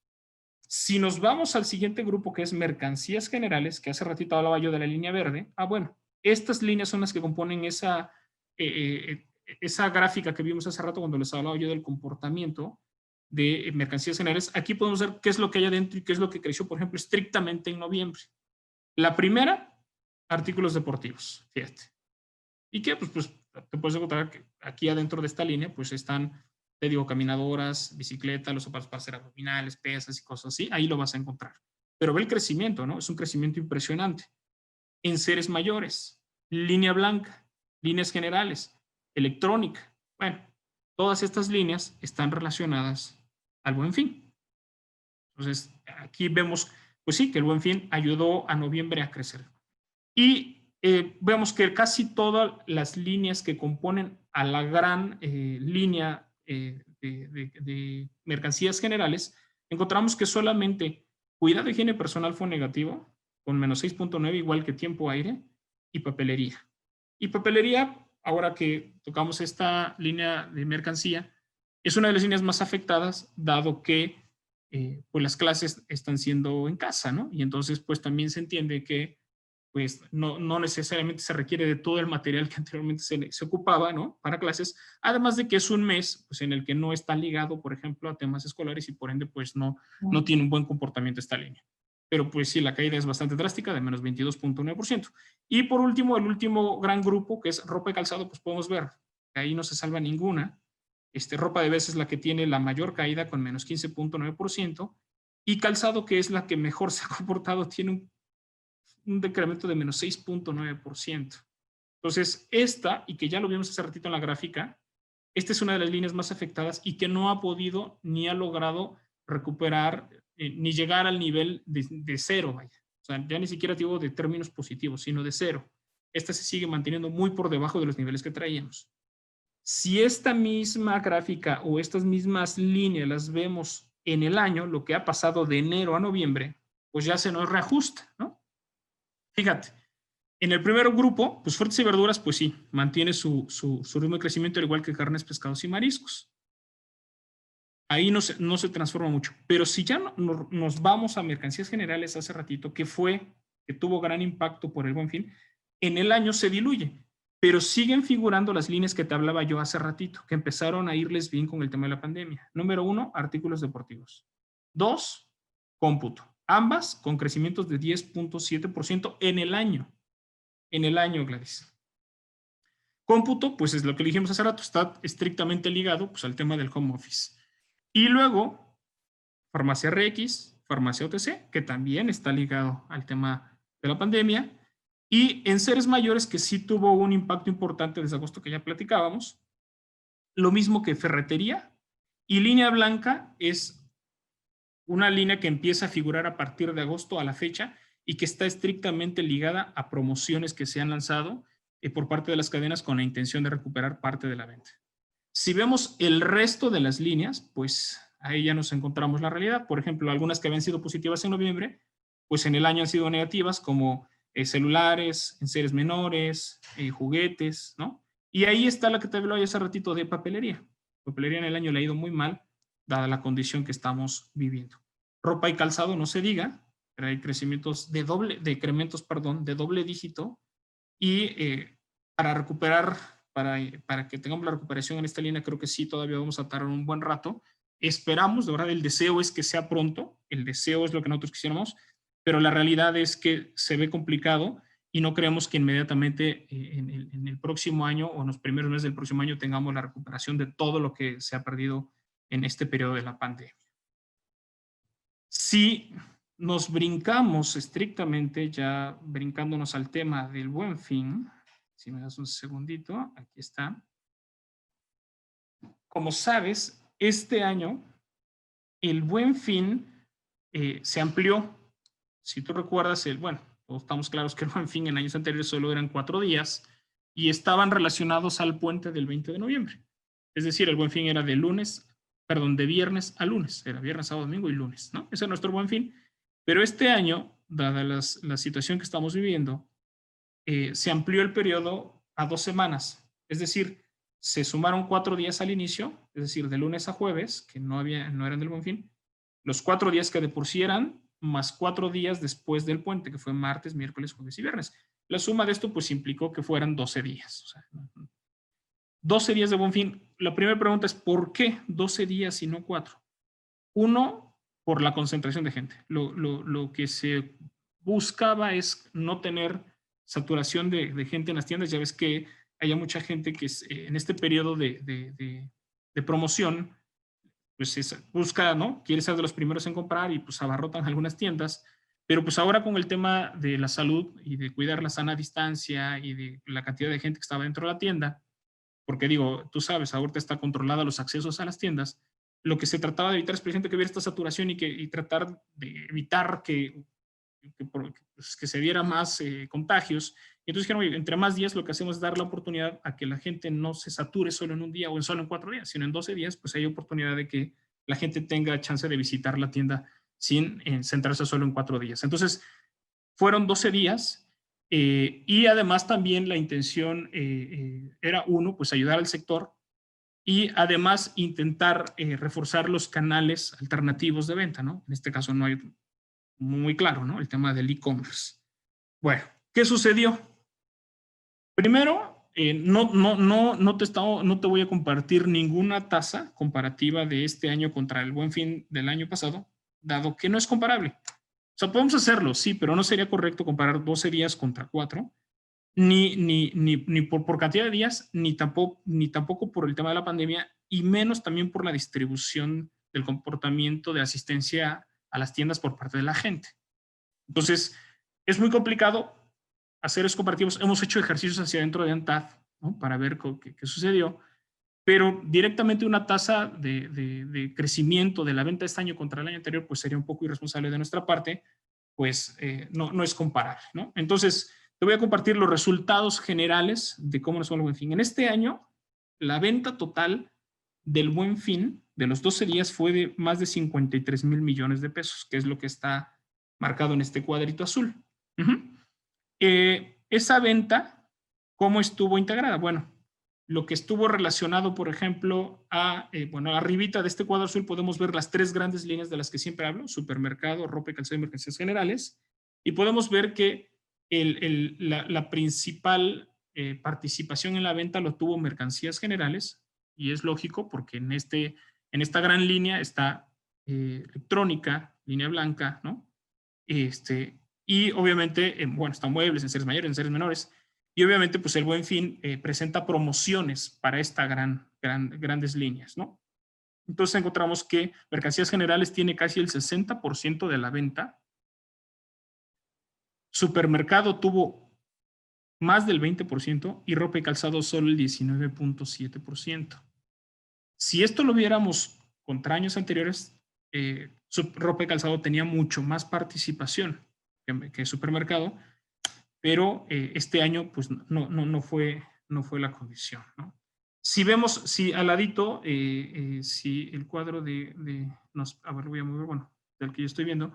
Si nos vamos al siguiente grupo, que es mercancías generales, que hace ratito hablaba yo de la línea verde, bueno, estas líneas son las que componen esa gráfica que vimos hace rato cuando les hablaba yo del comportamiento de mercancías generales. Aquí podemos ver qué es lo que hay adentro y qué es lo que creció, por ejemplo, estrictamente en noviembre. La primera, artículos deportivos, fíjate. ¿Y qué? Pues te puedes encontrar que aquí adentro de esta línea pues están, te digo, caminadoras, bicicleta, los zapatos para hacer abdominales, pesas y cosas así. Ahí lo vas a encontrar. Pero ve el crecimiento, ¿no? Es un crecimiento impresionante. En seres mayores, línea blanca, líneas generales, electrónica. Bueno, todas estas líneas están relacionadas al Buen Fin. Entonces, aquí vemos pues sí, que el Buen Fin ayudó a noviembre a crecer. Y vemos que casi todas las líneas que componen a la gran línea de mercancías generales, encontramos que solamente cuidado, higiene personal fue negativo, con menos 6.9, igual que tiempo aire, y papelería. Y papelería, ahora que tocamos esta línea de mercancía, es una de las líneas más afectadas, dado que pues las clases están siendo en casa, ¿no? Y entonces pues también se entiende que pues no necesariamente se requiere de todo el material que anteriormente se ocupaba, ¿no? Para clases, además de que es un mes pues, en el que no está ligado, por ejemplo, a temas escolares y por ende pues no tiene un buen comportamiento esta línea. Pero pues sí, la caída es bastante drástica, de menos 22.9%. Y por último, el último gran grupo, que es ropa y calzado, pues podemos ver que ahí no se salva ninguna. Ropa de bebés es la que tiene la mayor caída con menos 15.9%, y calzado, que es la que mejor se ha comportado, tiene un decremento de menos 6.9%. Entonces, y que ya lo vimos hace ratito en la gráfica, esta es una de las líneas más afectadas y que no ha podido ni ha logrado recuperar ni llegar al nivel de cero, vaya. O sea, ya ni siquiera digo de términos positivos, sino de cero. Esta se sigue manteniendo muy por debajo de los niveles que traíamos. Si esta misma gráfica o estas mismas líneas las vemos en el año, lo que ha pasado de enero a noviembre, pues ya se nos reajusta, ¿no? Fíjate, en el primer grupo, pues frutas y verduras, pues sí, mantiene su ritmo de crecimiento, al igual que carnes, pescados y mariscos. Ahí no se transforma mucho. Pero si ya nos vamos a mercancías generales hace ratito, que tuvo gran impacto por el Buen Fin, en el año se diluye. Pero siguen figurando las líneas que te hablaba yo hace ratito, que empezaron a irles bien con el tema de la pandemia. Número 1, artículos deportivos. 2, cómputo. Ambas con crecimientos de 10.7% en el año. En el año, Gladys. Cómputo, pues es lo que dijimos hace rato, está estrictamente ligado pues, al tema del home office. Y luego, farmacia RX, farmacia OTC, que también está ligado al tema de la pandemia. Y en seres mayores, que sí tuvo un impacto importante desde agosto que ya platicábamos. Lo mismo que ferretería. Y línea blanca es una línea que empieza a figurar a partir de agosto a la fecha y que está estrictamente ligada a promociones que se han lanzado por parte de las cadenas con la intención de recuperar parte de la venta. Si vemos el resto de las líneas, pues ahí ya nos encontramos la realidad. Por ejemplo, algunas que habían sido positivas en noviembre, pues en el año han sido negativas, como celulares, enseres menores, juguetes, ¿no? Y ahí está la que te hablaba hace ratito de papelería. Papelería en el año le ha ido muy mal, dada la condición que estamos viviendo. Ropa y calzado no se diga, pero hay crecimientos decrementos de doble dígito, y para recuperar, para que tengamos la recuperación en esta línea, creo que sí, todavía vamos a tardar un buen rato. Esperamos, de verdad, el deseo es que sea pronto, el deseo es lo que nosotros quisiéramos, pero la realidad es que se ve complicado y no creemos que inmediatamente en el próximo año o en los primeros meses del próximo año tengamos la recuperación de todo lo que se ha perdido en este periodo de la pandemia. Si nos brincamos estrictamente, ya brincándonos al tema del Buen Fin, si me das un segundito, aquí está. Como sabes, este año el Buen Fin se amplió. Si tú recuerdas, estamos claros que el Buen Fin en años anteriores solo eran 4 días y estaban relacionados al puente del 20 de noviembre. Es decir, el Buen Fin era de viernes a lunes. Era viernes, sábado, domingo y lunes, ¿no? Ese es nuestro Buen Fin. Pero este año, dada la situación que estamos viviendo, se amplió el periodo a 2 semanas. Es decir, se sumaron 4 días al inicio, es decir, de lunes a jueves, que no eran del Buen Fin, los 4 días que de por sí eran, más 4 días después del puente, que fue martes, miércoles, jueves y viernes. La suma de esto pues implicó que fueran 12 días. O sea, 12 días de Buen Fin. La primera pregunta es, ¿por qué 12 días y no 4? Uno, por la concentración de gente. Lo que se buscaba es no tener saturación de gente en las tiendas. Ya ves que haya mucha gente que en este periodo de promoción, pues busca, ¿no? Quiere ser de los primeros en comprar y pues abarrotan algunas tiendas. Pero pues ahora con el tema de la salud y de cuidar la sana distancia y de la cantidad de gente que estaba dentro de la tienda, porque digo, tú sabes, ahorita está controlada los accesos a las tiendas, lo que se trataba de evitar es precisamente que hubiera esta saturación y tratar de evitar que que se diera más contagios. Y entonces dijeron, oye, entre más días lo que hacemos es dar la oportunidad a que la gente no se sature solo en un día o solo en 4 días, sino en 12 días, pues hay oportunidad de que la gente tenga chance de visitar la tienda sin centrarse solo en 4 días. Entonces, fueron 12 días y además también la intención era, uno, pues ayudar al sector y además intentar reforzar los canales alternativos de venta, ¿no? En este caso no hay muy claro, ¿no? El tema del e-commerce. Bueno, ¿qué sucedió? Primero, no te voy a compartir ninguna tasa comparativa de este año contra el Buen Fin del año pasado, dado que no es comparable. O sea, podemos hacerlo, sí, pero no sería correcto comparar 12 días contra 4, ni por cantidad de días, ni tampoco por el tema de la pandemia, y menos también por la distribución del comportamiento de asistencia a las tiendas por parte de la gente. Entonces, es muy complicado hacer esos comparativos. Hemos hecho ejercicios hacia dentro de ANTAD, ¿no? Para ver qué sucedió, pero directamente una tasa de crecimiento de la venta este año contra el año anterior, pues sería un poco irresponsable de nuestra parte, pues no es comparable, ¿no? Entonces, te voy a compartir los resultados generales de cómo nos fue el Buen Fin. En este año, la venta total del Buen Fin de los 12 días fue de más de 53,000 millones de pesos, que es lo que está marcado en este cuadrito azul. Esa venta, ¿cómo estuvo integrada? Bueno, lo que estuvo relacionado, por ejemplo, arribita de este cuadro azul podemos ver las 3 grandes líneas de las que siempre hablo: supermercado, ropa y calzado y mercancías generales, y podemos ver que la principal participación en la venta lo tuvo mercancías generales, y es lógico porque en esta gran línea está electrónica, línea blanca, ¿no? Y obviamente, están muebles, enseres mayores, enseres menores, y obviamente pues el Buen Fin presenta promociones para estas grandes líneas, ¿no? Entonces encontramos que mercancías generales tiene casi el 60% de la venta, supermercado tuvo más del 20% y ropa y calzado solo el 19.7%. Si esto lo viéramos contra años anteriores, ropa y calzado tenía mucho más participación que supermercado, pero este año pues no fue la condición, ¿no? Si vemos, si al ladito, si el cuadro a ver, lo voy a mover, del que yo estoy viendo,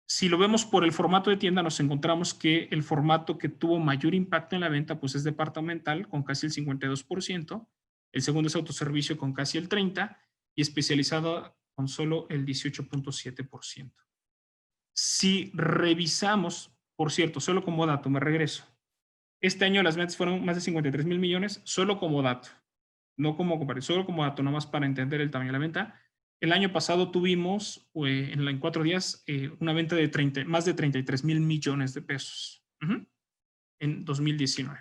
si lo vemos por el formato de tienda, nos encontramos que el formato que tuvo mayor impacto en la venta pues es departamental, con casi el 52%, el segundo es autoservicio con casi el 30%, y especializado con solo el 18.7%. Si revisamos, por cierto, solo como dato, me regreso, este año las ventas fueron más de 53,000 millones, solo como dato, no como comparación, solo como dato, nada más para entender el tamaño de la venta. El año pasado tuvimos en 4 días una venta de más de 33,000 millones de pesos en 2019.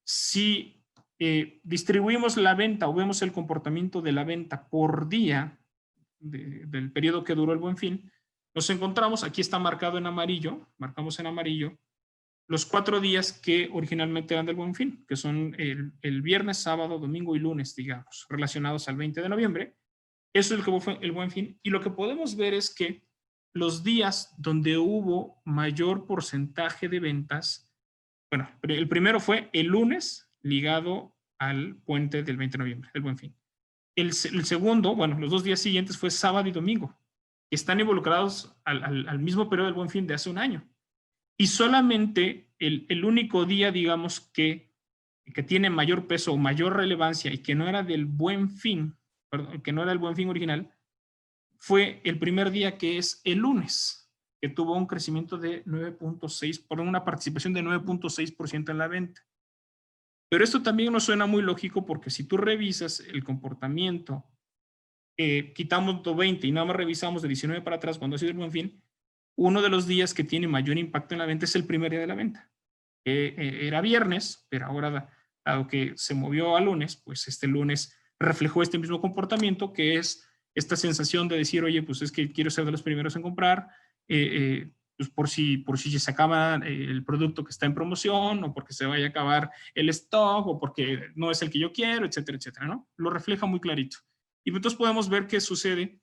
Si distribuimos la venta o vemos el comportamiento de la venta por día del periodo que duró el Buen Fin, nos encontramos, aquí está marcado en amarillo, marcamos en amarillo, los 4 días que originalmente eran del Buen Fin, que son el viernes, sábado, domingo y lunes, digamos, relacionados al 20 de noviembre. Eso es el Buen Fin. Y lo que podemos ver es que los días donde hubo mayor porcentaje de ventas, el primero fue el lunes, ligado al puente del 20 de noviembre, el Buen Fin. El segundo, los 2 días siguientes fue sábado y domingo, que están involucrados al mismo periodo del Buen Fin de hace un año. Y solamente el único día, digamos, que tiene mayor peso o mayor relevancia y que no era del Buen Fin, perdón, que no era el Buen Fin original, fue el primer día, que es el lunes, que tuvo un crecimiento de 9.6, por una participación de 9.6% en la venta. Pero esto también nos suena muy lógico, porque si tú revisas el comportamiento, quitamos 20 y nada más revisamos de 19 para atrás cuando ha sido el Buen Fin, uno de los días que tiene mayor impacto en la venta es el primer día de la venta. Era viernes, pero ahora, dado que se movió a lunes, pues este lunes reflejó este mismo comportamiento, que es esta sensación de decir, oye, pues es que quiero ser de los primeros en comprar, pues por si se acaba el producto que está en promoción, o porque se vaya a acabar el stock, o porque no es el que yo quiero, etcétera, etcétera, ¿no? Lo refleja muy clarito. Y entonces podemos ver qué sucede,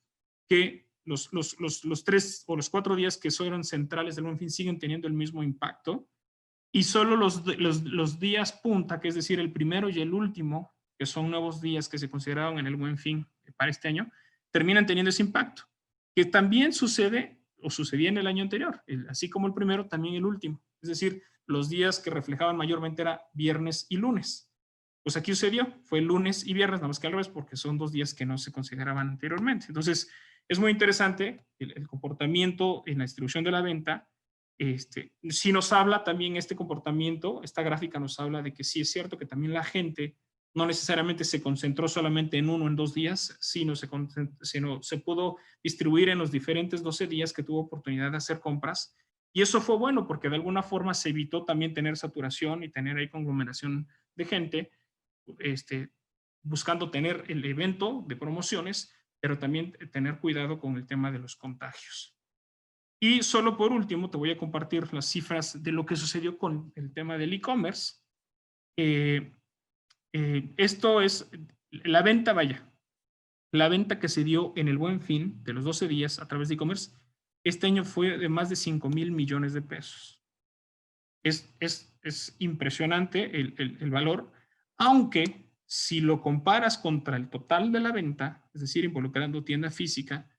que los 3 o los 4 días que fueron centrales del Buen Fin siguen teniendo el mismo impacto, y solo los días punta, que es decir, el primero y el último, que son nuevos días que se consideraron en el Buen Fin para este año, terminan teniendo ese impacto, que también sucede o sucedía en el año anterior, así como el primero, también el último. Es decir, los días que reflejaban mayormente era viernes y lunes. Pues aquí sucedió, fue lunes y viernes, nada más que al revés, porque son 2 días que no se consideraban anteriormente. Entonces, es muy interesante el comportamiento en la distribución de la venta. Si nos habla también este comportamiento, esta gráfica nos habla de que sí es cierto que también la gente no necesariamente se concentró solamente en 1 o en 2 días, sino se pudo distribuir en los diferentes 12 días que tuvo oportunidad de hacer compras. Y eso fue bueno porque de alguna forma se evitó también tener saturación y tener ahí conglomeración de gente, buscando tener el evento de promociones, pero también tener cuidado con el tema de los contagios. Y solo por último te voy a compartir las cifras de lo que sucedió con el tema del e-commerce. Esto es la venta, la venta que se dio en el Buen Fin de los 12 días a través de e-commerce, este año fue de más de 5,000 millones de pesos. Es impresionante el valor, aunque si lo comparas contra el total de la venta, es decir, involucrando tienda física,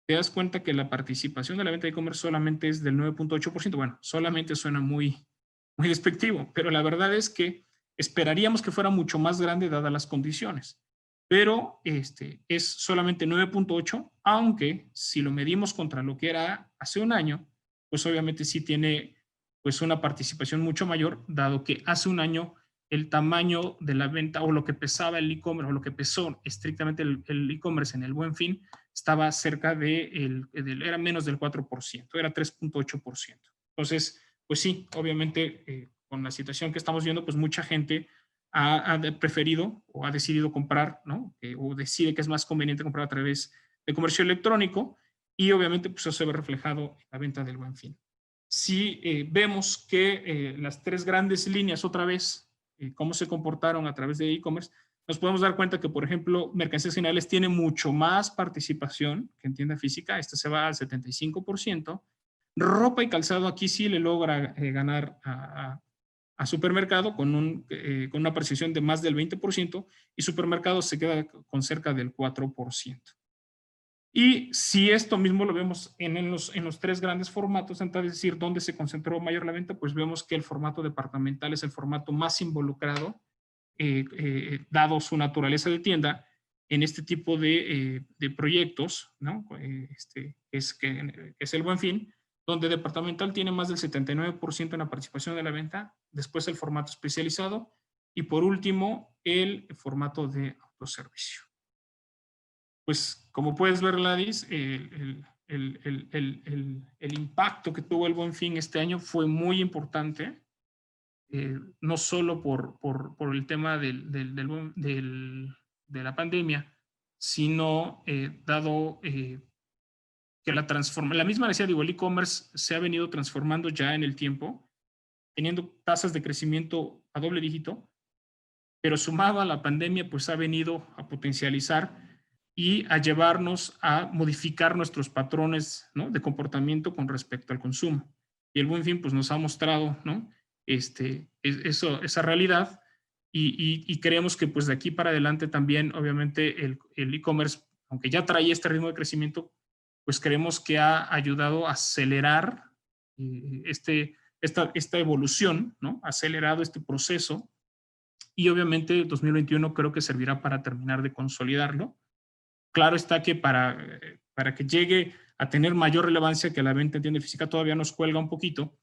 te das cuenta que la participación de la venta de e-commerce solamente es del 9.8%. Bueno, solamente suena muy, muy despectivo, pero la verdad es que esperaríamos que fuera mucho más grande dadas las condiciones. Pero es solamente 9.8, aunque si lo medimos contra lo que era hace un año, pues obviamente sí tiene pues una participación mucho mayor, dado que hace un año el tamaño de la venta o lo que pesaba el e-commerce o lo que pesó estrictamente el e-commerce en el Buen Fin estaba cerca era menos del 4%, era 3.8%. Entonces, pues sí, obviamente con la situación que estamos viendo, pues mucha gente ha preferido o ha decidido comprar, ¿no? O decide que es más conveniente comprar a través de comercio electrónico, y obviamente pues eso se ve reflejado en la venta del Buen Fin. Si vemos que las 3 grandes líneas otra vez, cómo se comportaron a través de e-commerce, nos podemos dar cuenta que, por ejemplo, mercancías generales tiene mucho más participación que en tienda física. Se va al 75%. Ropa y calzado aquí sí le logra ganar a supermercado con una precisión de más del 20%, y supermercado se queda con cerca del 4%. Y si esto mismo lo vemos en los 3 grandes formatos, es decir, ¿dónde se concentró mayor la venta? Pues vemos que el formato departamental es el formato más involucrado, dado su naturaleza de tienda, en este tipo de proyectos, ¿no? Que es el Buen Fin, donde departamental tiene más del 79% en la participación de la venta, después el formato especializado, y por último, el formato de autoservicio. Pues como puedes ver, Gladys, el impacto que tuvo el Buen Fin este año fue muy importante, no solo por el tema de la pandemia, sino dado que la misma decía, digo, el e-commerce se ha venido transformando ya en el tiempo, teniendo tasas de crecimiento a doble dígito, pero sumado a la pandemia, pues ha venido a potencializar y a llevarnos a modificar nuestros patrones, ¿no? de comportamiento con respecto al consumo. Y el Buen Fin pues, nos ha mostrado, ¿no? esa realidad, y creemos que pues, de aquí para adelante también, obviamente, el e-commerce, aunque ya traía este ritmo de crecimiento, pues creemos que ha ayudado a acelerar esta evolución, ¿no? Ha acelerado este proceso, y obviamente 2021 creo que servirá para terminar de consolidarlo. Claro está que para que llegue a tener mayor relevancia que la venta en tienda física todavía nos cuelga un poquito,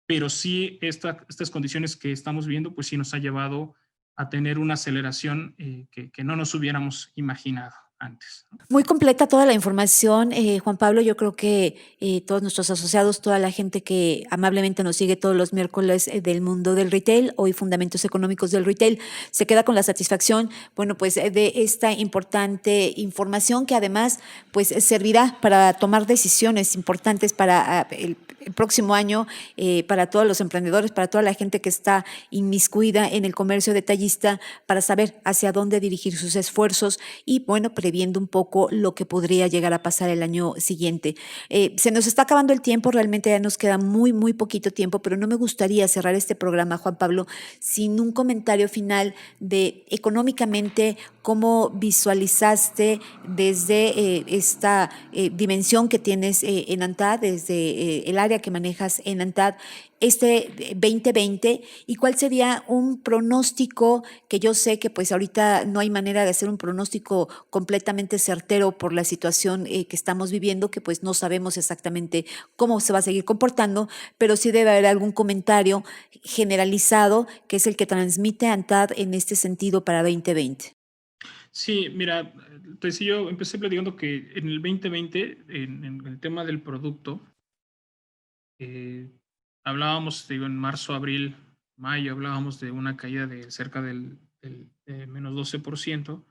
pero sí estas condiciones que estamos viendo, pues sí nos ha llevado a tener una aceleración que no nos hubiéramos imaginado antes, ¿no? Muy completa toda la información, Juan Pablo. Yo creo que todos nuestros asociados, toda la gente que amablemente nos sigue todos los miércoles del mundo del retail, hoy Fundamentos Económicos del Retail, se queda con la satisfacción, bueno, pues de esta importante información que además pues servirá para tomar decisiones importantes para el próximo año, para todos los emprendedores, para toda la gente que está inmiscuida en el comercio detallista, para saber hacia dónde dirigir sus esfuerzos y, bueno, previendo un poco lo que podría llegar a pasar el año siguiente. Se nos está acabando el tiempo, realmente ya nos queda muy, muy poquito tiempo, pero no me gustaría cerrar este programa, Juan Pablo, sin un comentario final de económicamente cómo visualizaste desde esta dimensión que tienes en ANTAD, desde el área que manejas en ANTAD, este 2020, y cuál sería un pronóstico, que yo sé que pues ahorita no hay manera de hacer un pronóstico completamente certero por la situación que estamos viviendo, que pues no sabemos exactamente cómo se va a seguir comportando, pero sí debe haber algún comentario generalizado que es el que transmite ANTAD en este sentido para 2020. Sí, mira, pues sí, yo empecé platicando que en el 2020, en el tema del producto, eh, hablábamos, digo, en marzo, abril, mayo, hablábamos de una caída de cerca del menos 12%,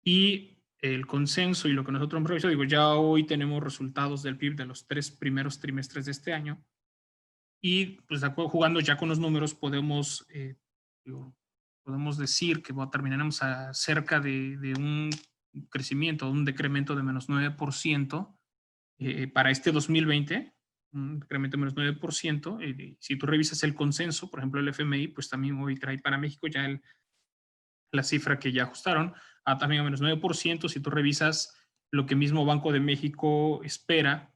y el consenso y lo que nosotros hemos revisado, digo, ya hoy tenemos resultados del PIB de los 3 primeros trimestres de este año, y pues de acuerdo, jugando ya con los números, digo, podemos decir que terminaremos a cerca de un crecimiento, un decremento de menos 9% para este 2020, un decremento de menos 9%. Si tú revisas el consenso, por ejemplo, el FMI, pues también hoy trae para México ya la cifra que ya ajustaron también a menos 9%. Si tú revisas lo que mismo Banco de México espera,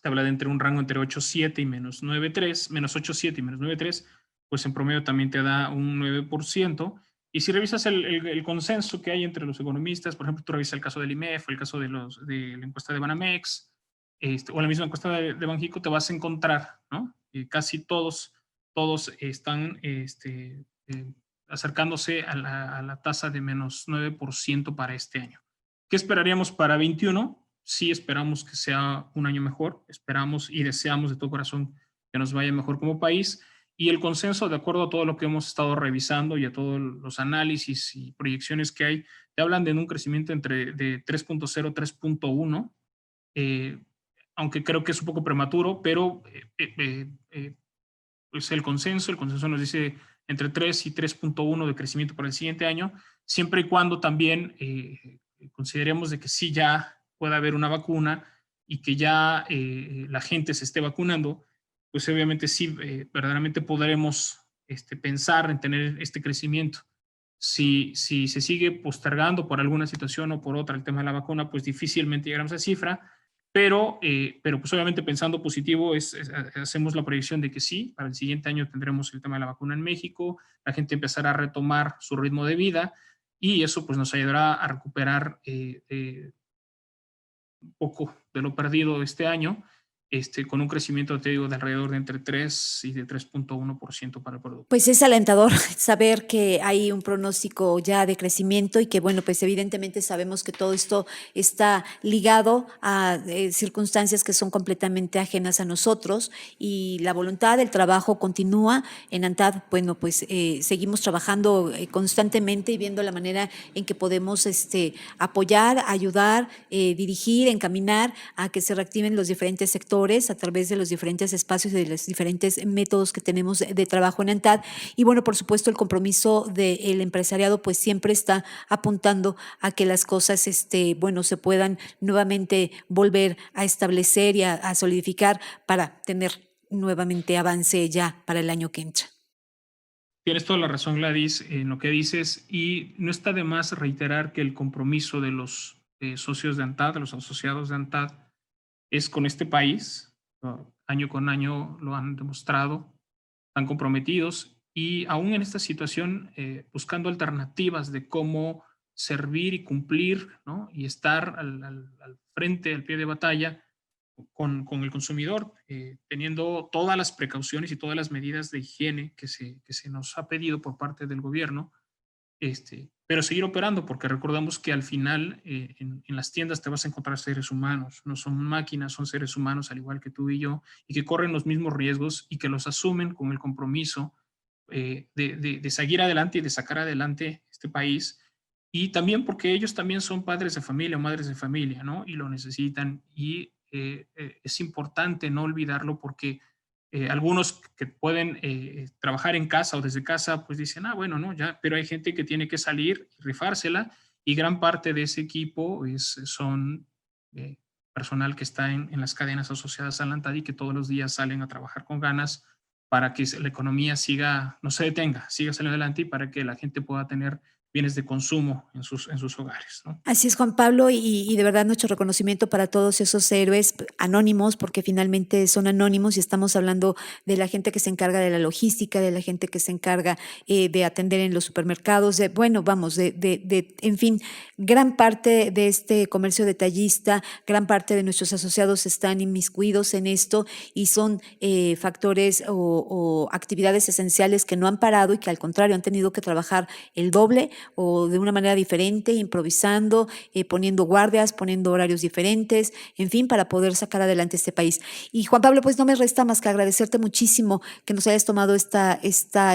te habla de entre un rango entre 8,7 y menos 9,3, menos 8,7 y menos 9,3, pues en promedio también te da un 9%. Y si revisas el consenso que hay entre los economistas, por ejemplo, tú revisas el caso del IMEF, el caso de la encuesta de Banamex, o la misma encuesta de Banjico, te vas a encontrar, ¿no? Casi todos están acercándose a la tasa de menos 9% para este año. ¿Qué esperaríamos para 21? Sí esperamos que sea un año mejor, esperamos y deseamos de todo corazón que nos vaya mejor como país, y el consenso, de acuerdo a todo lo que hemos estado revisando y a todos los análisis y proyecciones que hay, te hablan de un crecimiento entre de 3.0 a 3.1, aunque creo que es un poco prematuro, pero pues el consenso nos dice entre 3 y 3.1 de crecimiento para el siguiente año, siempre y cuando también consideremos de que sí ya pueda haber una vacuna y que ya la gente se esté vacunando, pues obviamente sí, verdaderamente podremos pensar en tener este crecimiento. Si se sigue postergando por alguna situación o por otra el tema de la vacuna, pues difícilmente llegaremos a esa cifra, pero pues obviamente pensando positivo, hacemos la proyección de que sí, para el siguiente año tendremos el tema de la vacuna en México, la gente empezará a retomar su ritmo de vida, y eso pues nos ayudará a recuperar un poco de lo perdido este año, con un crecimiento, te digo, de alrededor de entre 3 y de 3.1% para el producto. Pues es alentador saber que hay un pronóstico ya de crecimiento y que, bueno, pues evidentemente sabemos que todo esto está ligado a circunstancias que son completamente ajenas a nosotros, y la voluntad del trabajo continúa. En ANTAD, bueno, pues seguimos trabajando constantemente y viendo la manera en que podemos apoyar, ayudar, dirigir, encaminar a que se reactiven los diferentes sectores a través de los diferentes espacios y de los diferentes métodos que tenemos de trabajo en ANTAD. Y bueno, por supuesto, el compromiso del empresariado pues siempre está apuntando a que las cosas bueno, se puedan nuevamente volver a establecer y a solidificar para tener nuevamente avance ya para el año que entra. Tienes toda la razón, Gladys, en lo que dices, y no está de más reiterar que el compromiso de los socios de ANTAD, de los asociados de ANTAD, es con este país. Año con año lo han demostrado, están comprometidos, y aún en esta situación buscando alternativas de cómo servir y cumplir, ¿no? Y estar al frente, al pie de batalla con el consumidor, teniendo todas las precauciones y todas las medidas de higiene que se nos ha pedido por parte del gobierno, pero seguir operando, porque recordamos que al final en las tiendas te vas a encontrar seres humanos, no son máquinas, son seres humanos al igual que tú y yo, y que corren los mismos riesgos y que los asumen con el compromiso de seguir adelante y de sacar adelante este país, y también porque ellos también son padres de familia o madres de familia, ¿no? Y lo necesitan, y es importante no olvidarlo, porque algunos que pueden trabajar en casa o desde casa, pues dicen, bueno, no, ya, pero hay gente que tiene que salir y rifársela, y gran parte de ese equipo son personal que está en las cadenas asociadas a la ANTAD y que todos los días salen a trabajar con ganas para que la economía no se detenga, siga saliendo adelante y para que la gente pueda tener bienes de consumo en sus hogares, ¿no? Así es, Juan Pablo, y de verdad nuestro reconocimiento para todos esos héroes anónimos, porque finalmente son anónimos y estamos hablando de la gente que se encarga de la logística, de la gente que se encarga de atender en los supermercados, en fin, gran parte de este comercio detallista, gran parte de nuestros asociados están inmiscuidos en esto y son factores o actividades esenciales que no han parado y que al contrario han tenido que trabajar el doble o de una manera diferente, improvisando, poniendo guardias, poniendo horarios diferentes, en fin, para poder sacar adelante este país. Y Juan Pablo, pues no me resta más que agradecerte muchísimo que nos hayas tomado esta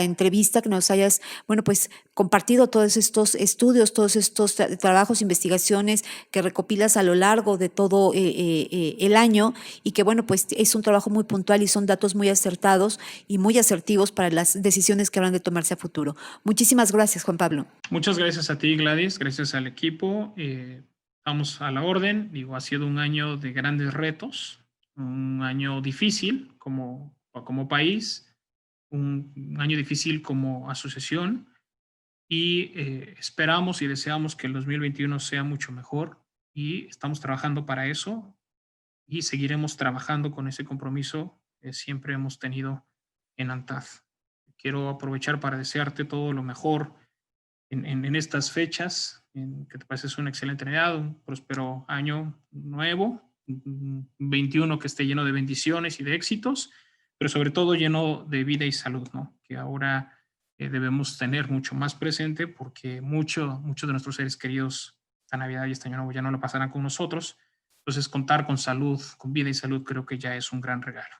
entrevista, que nos hayas, bueno, pues compartido todos estos estudios, todos estos trabajos, investigaciones que recopilas a lo largo de todo el año y que, bueno, pues es un trabajo muy puntual y son datos muy acertados y muy asertivos para las decisiones que habrán de tomarse a futuro. Muchísimas gracias, Juan Pablo. Muchas gracias a ti, Gladys, gracias al equipo. Estamos a la orden. Digo, ha sido un año de grandes retos, un año difícil como país, un año difícil como asociación y esperamos y deseamos que el 2021 sea mucho mejor y estamos trabajando para eso y seguiremos trabajando con ese compromiso que siempre hemos tenido en ANTAD. Quiero aprovechar para desearte todo lo mejor en estas fechas, que te pases una excelente Navidad, un próspero año nuevo, un 21 que esté lleno de bendiciones y de éxitos, pero sobre todo lleno de vida y salud, ¿no? Que ahora debemos tener mucho más presente porque muchos de nuestros seres queridos esta Navidad y este año nuevo ya no lo pasarán con nosotros. Entonces, contar con salud, con vida y salud, creo que ya es un gran regalo.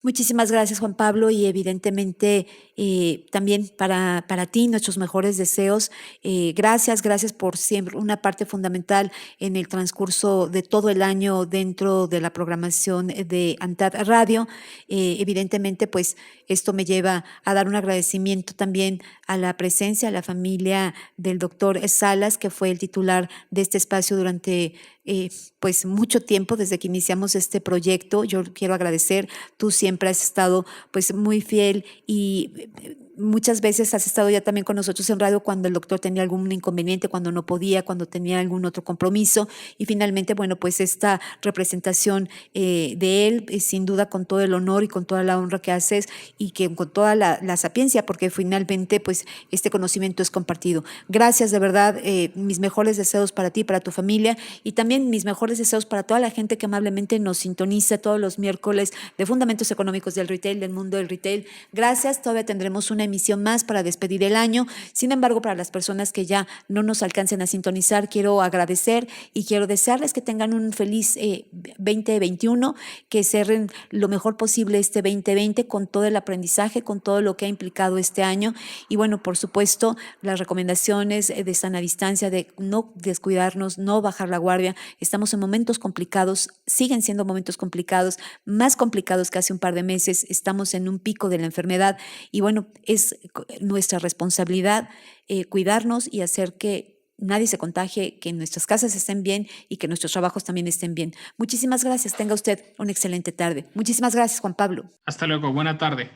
Muchísimas gracias, Juan Pablo, y evidentemente también para ti nuestros mejores deseos. Gracias por siempre una parte fundamental en el transcurso de todo el año dentro de la programación de ANTAD Radio. Evidentemente, pues esto me lleva a dar un agradecimiento también a la presencia, a la familia del doctor Salas, que fue el titular de este espacio durante pues mucho tiempo desde que iniciamos este proyecto. Yo quiero agradecer, tú siempre has estado pues muy fiel y muchas veces has estado ya también con nosotros en radio cuando el doctor tenía algún inconveniente, cuando no podía, cuando tenía algún otro compromiso y finalmente, bueno, pues esta representación de él, sin duda con todo el honor y con toda la honra que haces y que con toda la sapiencia, porque finalmente pues este conocimiento es compartido. Gracias, de verdad, mis mejores deseos para ti, para tu familia y también mis mejores deseos para toda la gente que amablemente nos sintoniza todos los miércoles de Fundamentos Económicos del Retail, del mundo del retail. Gracias, todavía tendremos una emisión más para despedir el año. Sin embargo, para las personas que ya no nos alcancen a sintonizar, quiero agradecer y quiero desearles que tengan un feliz 2021, que cerren lo mejor posible este 2020 con todo el aprendizaje, con todo lo que ha implicado este año y bueno, por supuesto, las recomendaciones de sana distancia, de no descuidarnos, no bajar la guardia. Estamos en momentos complicados, siguen siendo momentos complicados, más complicados que hace un par de meses. Estamos en un pico de la enfermedad y bueno, es nuestra responsabilidad cuidarnos y hacer que nadie se contagie, que nuestras casas estén bien y que nuestros trabajos también estén bien. Muchísimas gracias. Tenga usted una excelente tarde. Muchísimas gracias, Juan Pablo. Hasta luego. Buena tarde.